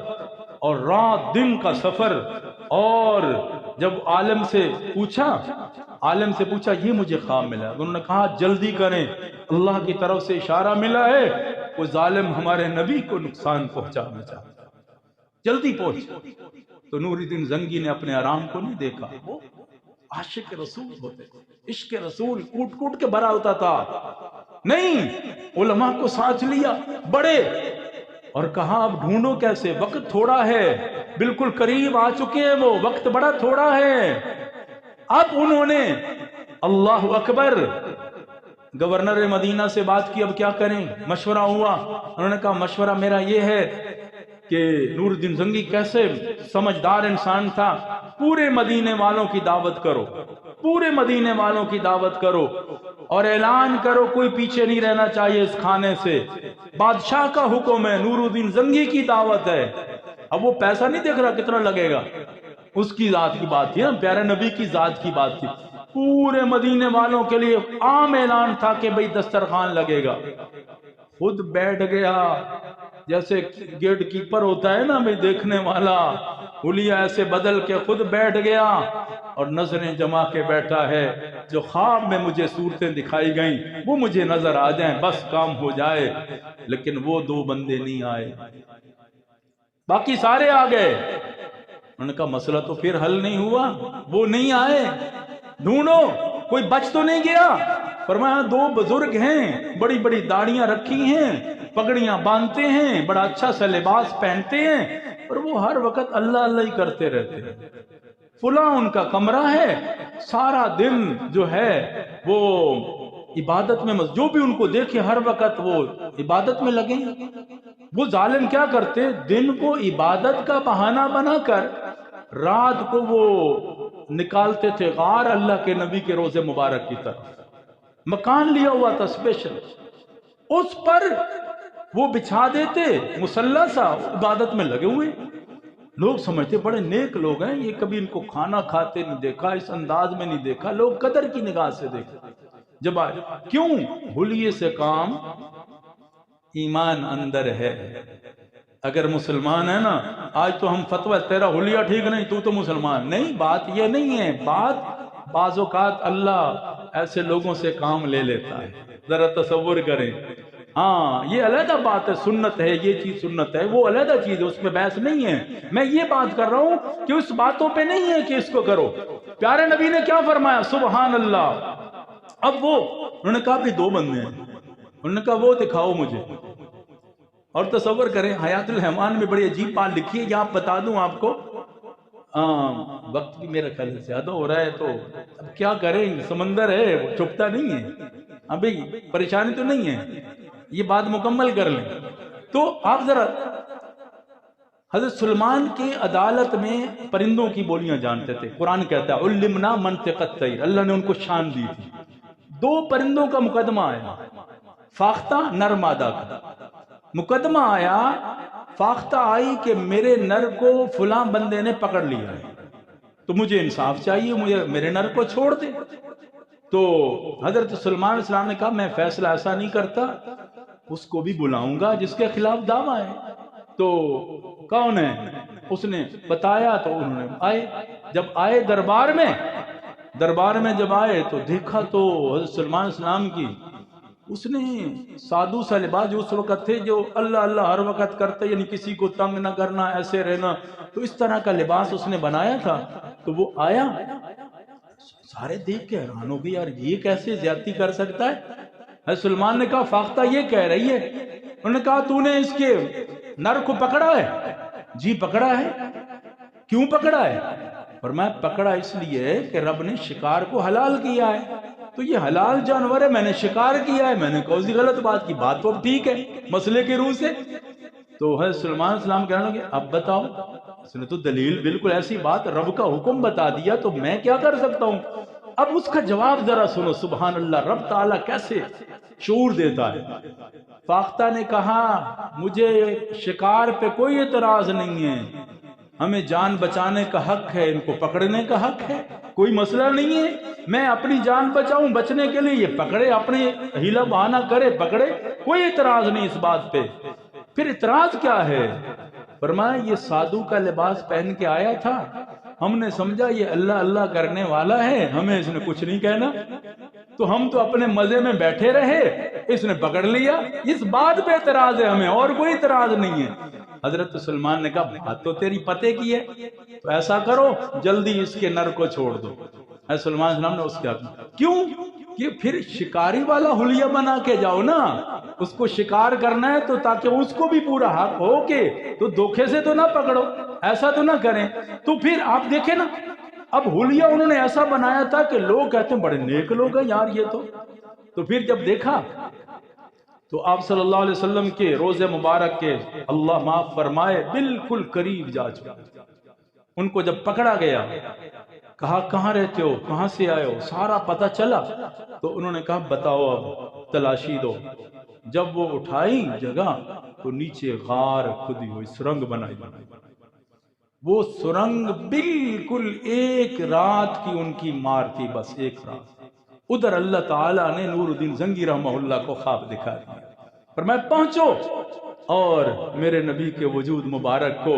اور رات دن کا سفر، اور جب عالم سے پوچھا یہ مجھے خواب ملا ہے، انہوں نے کہا جلدی کریں، اللہ کی طرف سے اشارہ ملا ہے، وہ ظالم ہمارے نبی کو نقصان پہنچانا چاہتا، جلدی پہنچ۔ تو نور الدین زنگی نے اپنے آرام کو نہیں دیکھا، وہ عاشق رسول ہوتے، عشق رسول کوٹ کوٹ کے بھرا ہوتا تھا، نہیں، علماء کو ساتھ لیا بڑے، اور کہا اب ڈھونڈو کیسے، وقت تھوڑا ہے، بالکل قریب آ چکے ہیں، وہ وقت بڑا تھوڑا ہے۔ اب انہوں نے اللہ اکبر گورنر مدینہ سے بات کی، اب کیا کریں، مشورہ ہوا، انہوں نے کہا مشورہ میرا یہ ہے کہ نور الدین زنگی کیسے سمجھدار انسان تھا، پورے مدینے والوں کی دعوت کرو، پورے مدینے والوں کی دعوت کرو، اور اعلان کرو کوئی پیچھے نہیں رہنا چاہیے اس کھانے سے، بادشاہ کا حکم ہے، نور الدین زنگی کی دعوت ہے۔ اب وہ پیسہ نہیں دیکھ رہا کتنا لگے گا، اس کی ذات کی بات تھی نا، پیارے نبی کی ذات کی بات تھی، پورے مدینے والوں کے لیے عام اعلان تھا کہ بھئی دسترخوان لگے گا۔ خود بیٹھ گیا، جیسے گیٹ کیپر ہوتا ہے نا بھئی دیکھنے والا، حلیہ ایسے بدل کے خود بیٹھ گیا اور نظریں جما کے بیٹھا ہے، جو خواب میں مجھے صورتیں دکھائی گئیں وہ مجھے نظر آ جائیں، بس کام ہو جائے۔ لیکن وہ 2 بندے نہیں آئے، باقی سارے آ گئے۔ انہوں نے کہا مسئلہ تو پھر حل نہیں ہوا، وہ نہیں آئے، ڈھونڈو کوئی بچ تو نہیں گیا۔ فرمایا 2 بزرگ ہیں، بڑی بڑی داڑیاں رکھی ہیں، پگڑیاں باندھتے ہیں، بڑا اچھا سا لباس پہنتے ہیں، اور وہ ہر وقت اللہ اللہ ہی کرتے رہتے ہیں، فلاں ان کا کمرہ ہے، سارا دن جو ہے وہ عبادت میں، جو بھی ان کو دیکھے ہر وقت وہ عبادت میں لگے ہیں۔ وہ ظالم کیا کرتے، دن کو عبادت کا بہانہ بنا کر رات کو وہ نکالتے تھے غار اللہ کے نبی کے روزے مبارک کی طرف، مکان لیا ہوا تھا اسپیشل، اس پر وہ بچھا دیتے مصلی سا، عبادت میں لگے ہوئے۔ لوگ سمجھتے بڑے نیک لوگ ہیں، یہ کبھی ان کو کھانا کھاتے نہیں دیکھا، اس انداز میں نہیں دیکھا، لوگ قدر کی نگاہ سے دیکھتے۔ جب آئے کیوں، حلیے سے کام، ایمان اندر ہے۔ اگر مسلمان ہے نا، آج تو ہم فتویٰ تیرا حلیہ ٹھیک نہیں تو مسلمان نہیں، بات یہ نہیں ہے، بات بعض اوقات اللہ ایسے لوگوں سے کام لے لیتا ہے، ذرا تصور کریں۔ ہاں یہ علیحدہ بات ہے، سنت ہے، یہ چیز سنت ہے، وہ علیحدہ چیز ہے، اس میں بحث نہیں ہے۔ میں یہ بات کر رہا ہوں کہ اس باتوں پہ نہیں ہے کہ اس کو کرو۔ پیارے نبی نے کیا فرمایا، سبحان اللہ۔ اب وہ انہوں نے کہا بھی 2 بندے ہیں، انہوں نے کہا وہ دکھاؤ مجھے، اور تصور کریں حیات الرحمان میں بڑی عجیب بات لکھی ہے، یا بتا دوں آپ کو، وقت بھی میرا خیال سے زیادہ ہو رہا ہے، تو اب کیا کریں، سمندر ہے وہ چھپتا نہیں ہے، ابھی پریشانی تو نہیں ہے، یہ بات مکمل کر لیں۔ تو آپ ذرا حضرت سلیمان کی عدالت میں پرندوں کی بولیاں جانتے تھے، قرآن کہتا ہے علمنا منطق الطیر، اللہ نے ان کو شان دی تھی۔ 2 پرندوں کا مقدمہ آیا، فاختہ نر مادہ کا مقدمہ آیا، فاختہ آئی کہ میرے نر کو فلاں بندے نے پکڑ لیا ہے، تو مجھے انصاف چاہیے، مجھے میرے نر کو چھوڑ دے۔ تو حضرت سلیمان علیہ السلام نے کہا میں فیصلہ ایسا نہیں کرتا، اس کو بھی بلاؤں گا جس کے خلاف دعویٰ ہے۔ تو کون ہے، اس نے بتایا، تو انہوں نے آئے، جب آئے دربار میں جب آئے تو دیکھا تو حضرت سلیمان علیہ السلام کی اس نے سادھو سا لباس جو اس وقت تھے، جو اللہ اللہ ہر وقت کرتے، یعنی کسی کو تنگ نہ کرنا، ایسے رہنا، تو اس طرح کا لباس اس نے بنایا تھا۔ تو وہ آیا، سارے دیکھ کے حیران ہو گئے، یار یہ کیسے زیادتی کر سکتا ہے؟ حضرت سلمان نے کہا فاختہ یہ کہہ رہی ہے۔ انہوں نے کہا تو نے اس کے نر کو پکڑا ہے؟ جی پکڑا ہے۔ کیوں پکڑا ہے؟ فرمایا پکڑا اس لیے کہ رب نے شکار کو حلال کیا ہے، تو یہ حلال جانور ہے، میں نے شکار کیا ہے۔ میں نے کہا اسی غلط بات کی، بات تو اب ٹھیک ہے مسئلے کی روح سے۔ تو حضرت سلمان علیہ السلام کہنے لگے اب بتاؤ، اس نے تو دلیل بالکل ایسی بات، رب کا حکم بتا دیا تو میں کیا کر سکتا ہوں؟ اب اس کا جواب ذرا سنو، سبحان اللہ، رب تعالیٰ کیسے شعور دیتا ہے۔ فاختہ نے کہا مجھے شکار پہ کوئی اعتراض نہیں ہے، ہمیں جان بچانے کا حق ہے، ان کو پکڑنے کا حق ہے، کوئی مسئلہ نہیں ہے، میں اپنی جان بچاؤں، بچنے کے لیے یہ پکڑے، اپنے ہیلا بہانہ کرے پکڑے، کوئی اعتراض نہیں اس بات پہ۔ پھر اعتراض کیا ہے؟ فرمایا یہ سادھو کا لباس پہن کے آیا تھا، ہم نے سمجھا یہ اللہ اللہ کرنے والا ہے، ہمیں اس نے کچھ نہیں کہنا، تو ہم تو اپنے مزے میں بیٹھے رہے، اس نے پکڑ لیا، اس بات پہ اعتراض ہے ہمیں، اور کوئی اعتراض نہیں ہے۔ حضرت سلمان نے کہا بات تو تیری پتے کی ہے، تو ایسا کرو جلدی اس کے نر کو چھوڑ دو۔ حضرت سلمان علیہ السلام نے اس کیا کیوں کہ پھر شکاری والا حلیہ بنا کے جاؤ نا، اس کو شکار کرنا ہے تو تاکہ اس کو بھی پورا حق ہو کے، تو دھوکے سے تو نہ پکڑو، ایسا تو نہ کریں۔ تو پھر آپ دیکھیں نا، اب حلیہ انہوں نے ایسا بنایا تھا کہ لوگ کہتے ہیں بڑے نیک لوگ ہیں یار یہ تو پھر جب دیکھا تو آپ صلی اللہ علیہ وسلم کے روزے مبارک کے اللہ معاف فرمائے بالکل قریب جا چکا۔ ان کو جب پکڑا گیا، کہا کہاں رہتے ہو، کہاں سے آئے ہو، سارا پتہ چلا، تو انہوں نے کہا بتاؤ اب تلاشی دو۔ جب وہ اٹھائی جگہ تو نیچے غار کھدی ہوئی سرنگ بنائی، وہ سرنگ بالکل ایک رات کی ان کی مار تھی، بس ایک رات۔ ادھر اللہ تعالیٰ نے نور الدین زنگی رحمہ اللہ کو خواب دکھا دیا، فرمایا پہنچو اور میرے نبی کے وجود مبارک کو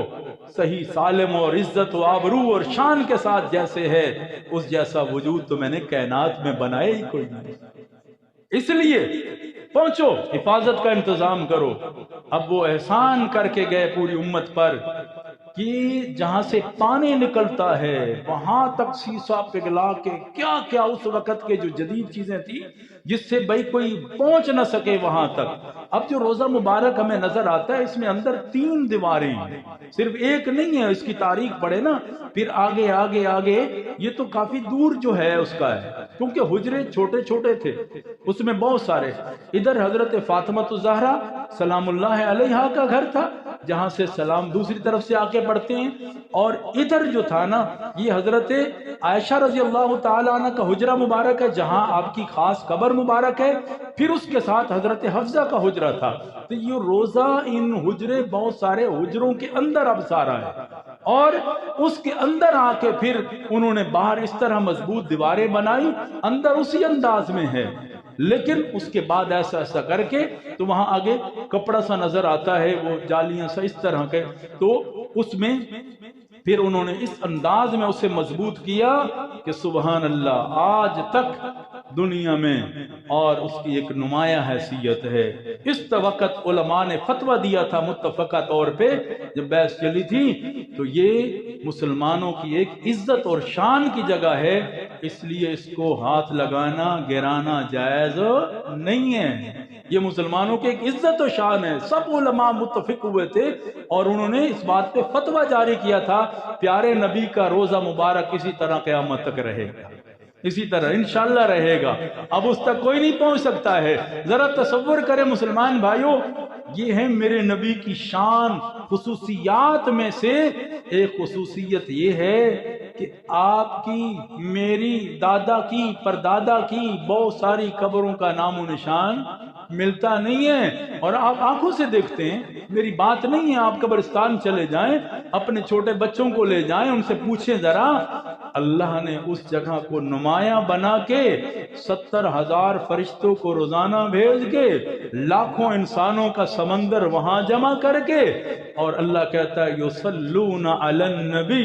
صحیح سالم اور عزت و آبرو اور شان کے ساتھ جیسے ہے، اس جیسا وجود تو میں نے کائنات میں بنایا ہی کوئی نہیں، اس لیے پہنچو حفاظت کا انتظام کرو۔ اب وہ احسان کر کے گئے پوری امت پر کہ جہاں سے پانی نکلتا ہے وہاں تک سیسا پگھلا کے کیا کیا اس وقت کے جو جدید چیزیں تھی جس سے بھائی کوئی پہنچ نہ سکے وہاں تک۔ اب جو روزہ مبارک ہمیں نظر آتا ہے اس میں اندر 3 دیواریں، صرف ایک نہیں ہے، اس کی تاریخ پڑھے نا پھر آگے آگے آگے، یہ تو کافی دور جو ہے اس کا ہے، کیونکہ حجرے چھوٹے چھوٹے تھے، اس میں بہت سارے۔ ادھر حضرت فاطمہ الزہرا سلام اللہ علیہا کا گھر تھا جہاں سے سلام دوسری طرف سے آ کے پڑھتے ہیں، اور ادھر جو تھا نا یہ حضرت عائشہ رضی اللہ تعالیٰ عنہ کا حجرہ مبارک ہے جہاں آپ کی خاص قبر مبارک ہے، پھر اس کے ساتھ حضرت حفصہ کا حجرہ تھا۔ تو یہ روزہ ان حجرے بہت سارے حجروں کے اندر اب سارا ہے، اور اس کے اندر آ کے پھر انہوں نے باہر اس طرح مضبوط دیواریں بنائی، اندر اسی انداز میں ہے، لیکن اس کے بعد ایسا ایسا کر کے تو وہاں آگے کپڑا سا نظر آتا ہے، وہ جالیاں سا اس طرح کے، تو اس میں پھر انہوں نے اس انداز میں اسے مضبوط کیا کہ سبحان اللہ آج تک دنیا میں اور اس کی ایک نمایاں حیثیت ہے۔ اس وقت علماء نے فتویٰ دیا تھا متفقہ طور پہ جب بحث چلی تھی، تو یہ مسلمانوں کی ایک عزت اور شان کی جگہ ہے، اس لیے اس کو ہاتھ لگانا گرانا جائز نہیں ہے، یہ مسلمانوں کی ایک عزت و شان ہے۔ سب علماء متفق ہوئے تھے اور انہوں نے اس بات پہ فتویٰ جاری کیا تھا پیارے نبی کا روزہ مبارک اسی طرح قیامت تک رہے گا، اسی طرح انشاءاللہ رہے گا، اب اس تک کوئی نہیں پہنچ سکتا ہے۔ ذرا تصور کریں مسلمان بھائیوں، یہ ہے میرے نبی کی شان، خصوصیات میں سے ایک خصوصیت یہ ہے کہ آپ کی، میری، دادا کی، پردادا کی بہت ساری قبروں کا نام و نشان ملتا نہیں ہے، اور آپ آنکھوں سے دیکھتے ہیں، میری بات نہیں ہے، آپ قبرستان چلے جائیں، اپنے چھوٹے بچوں کو لے جائیں، ان سے پوچھیں ذرا، اللہ نے اس جگہ کو نمایاں بنا کے 70,000 فرشتوں کو روزانہ بھیج کے لاکھوں انسانوں کا سمندر وہاں جمع کر کے، اور اللہ کہتا ہے یصلون علی النبی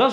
10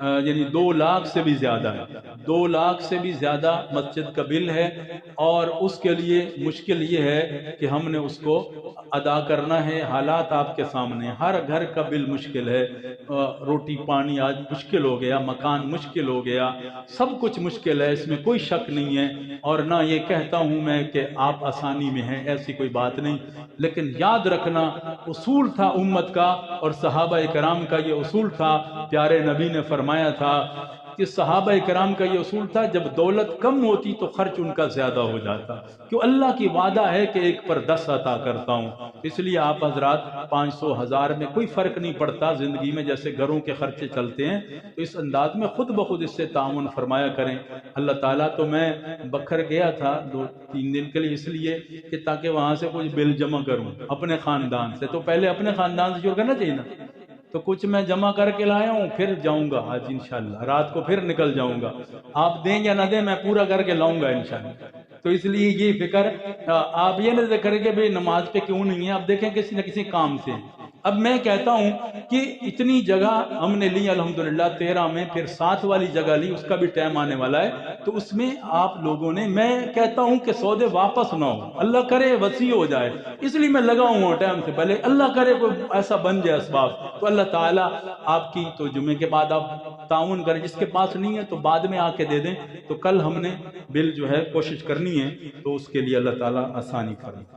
یعنی 2 لاکھ سے بھی زیادہ ہے، 2 لاکھ سے بھی زیادہ مسجد کا بل ہے، اور اس کے لیے مشکل یہ ہے کہ ہم نے اس کو ادا کرنا ہے۔ حالات آپ کے سامنے، ہر گھر کا بل مشکل ہے، روٹی پانی آج مشکل ہو گیا، مکان مشکل ہو گیا، سب کچھ مشکل ہے، اس میں کوئی شک نہیں ہے، اور نہ یہ کہتا ہوں میں کہ آپ آسانی میں ہیں، ایسی کوئی بات نہیں، لیکن یاد رکھنا اصول تھا امت کا، اور صحابہ کرام کا یہ اصول تھا۔ پیارے نبی نے فرمایا تھا کہ صحابہ کرام کا یہ اصول تھا، جب دولت کم ہوتی تو خرچ ان کا زیادہ ہو جاتا، کیوں اللہ کی وعدہ ہے کہ 1 پر 10 عطا کرتا ہوں۔ اس لیے آپ حضرات 500 1000 میں کوئی فرق نہیں پڑتا زندگی میں، جیسے گھروں کے خرچے چلتے ہیں، تو اس انداز میں خود بخود اس سے تعاون فرمایا کریں۔ اللہ تعالیٰ، تو میں بکھر گیا تھا 2-3 دن کے لیے، اس لیے کہ تاکہ وہاں سے کچھ بل جمع کروں اپنے خاندان سے، تو پہلے اپنے خاندان سے شروع کرنا چاہیے نا، تو کچھ میں جمع کر کے لایا ہوں، پھر جاؤں گا آج انشاءاللہ، رات کو پھر نکل جاؤں گا، آپ دیں یا نہ دیں میں پورا کر کے لاؤں گا انشاءاللہ۔ تو اس لیے یہ فکر آپ یہ نہ کریں کہ بھئی نماز پہ کیوں نہیں ہے، آپ دیکھیں کسی نہ کسی کام سے۔ اب میں کہتا ہوں کہ اتنی جگہ ہم نے لی الحمدللہ 13 میں، پھر 7 والی جگہ لی، اس کا بھی ٹائم آنے والا ہے، تو اس میں آپ لوگوں نے، میں کہتا ہوں کہ سودے واپس نہ ہو، اللہ کرے وسیع ہو جائے، اس لیے میں لگا ہوں ٹائم سے پہلے، اللہ کرے کوئی ایسا بن جائے اسباب، تو اللہ تعالیٰ آپ کی، تو جمعے کے بعد آپ تعاون کریں، جس کے پاس نہیں ہے تو بعد میں آ کے دے دیں، تو کل ہم نے بل جو ہے کوشش کرنی ہے، تو اس کے لیے اللہ تعالیٰ آسانی کرے۔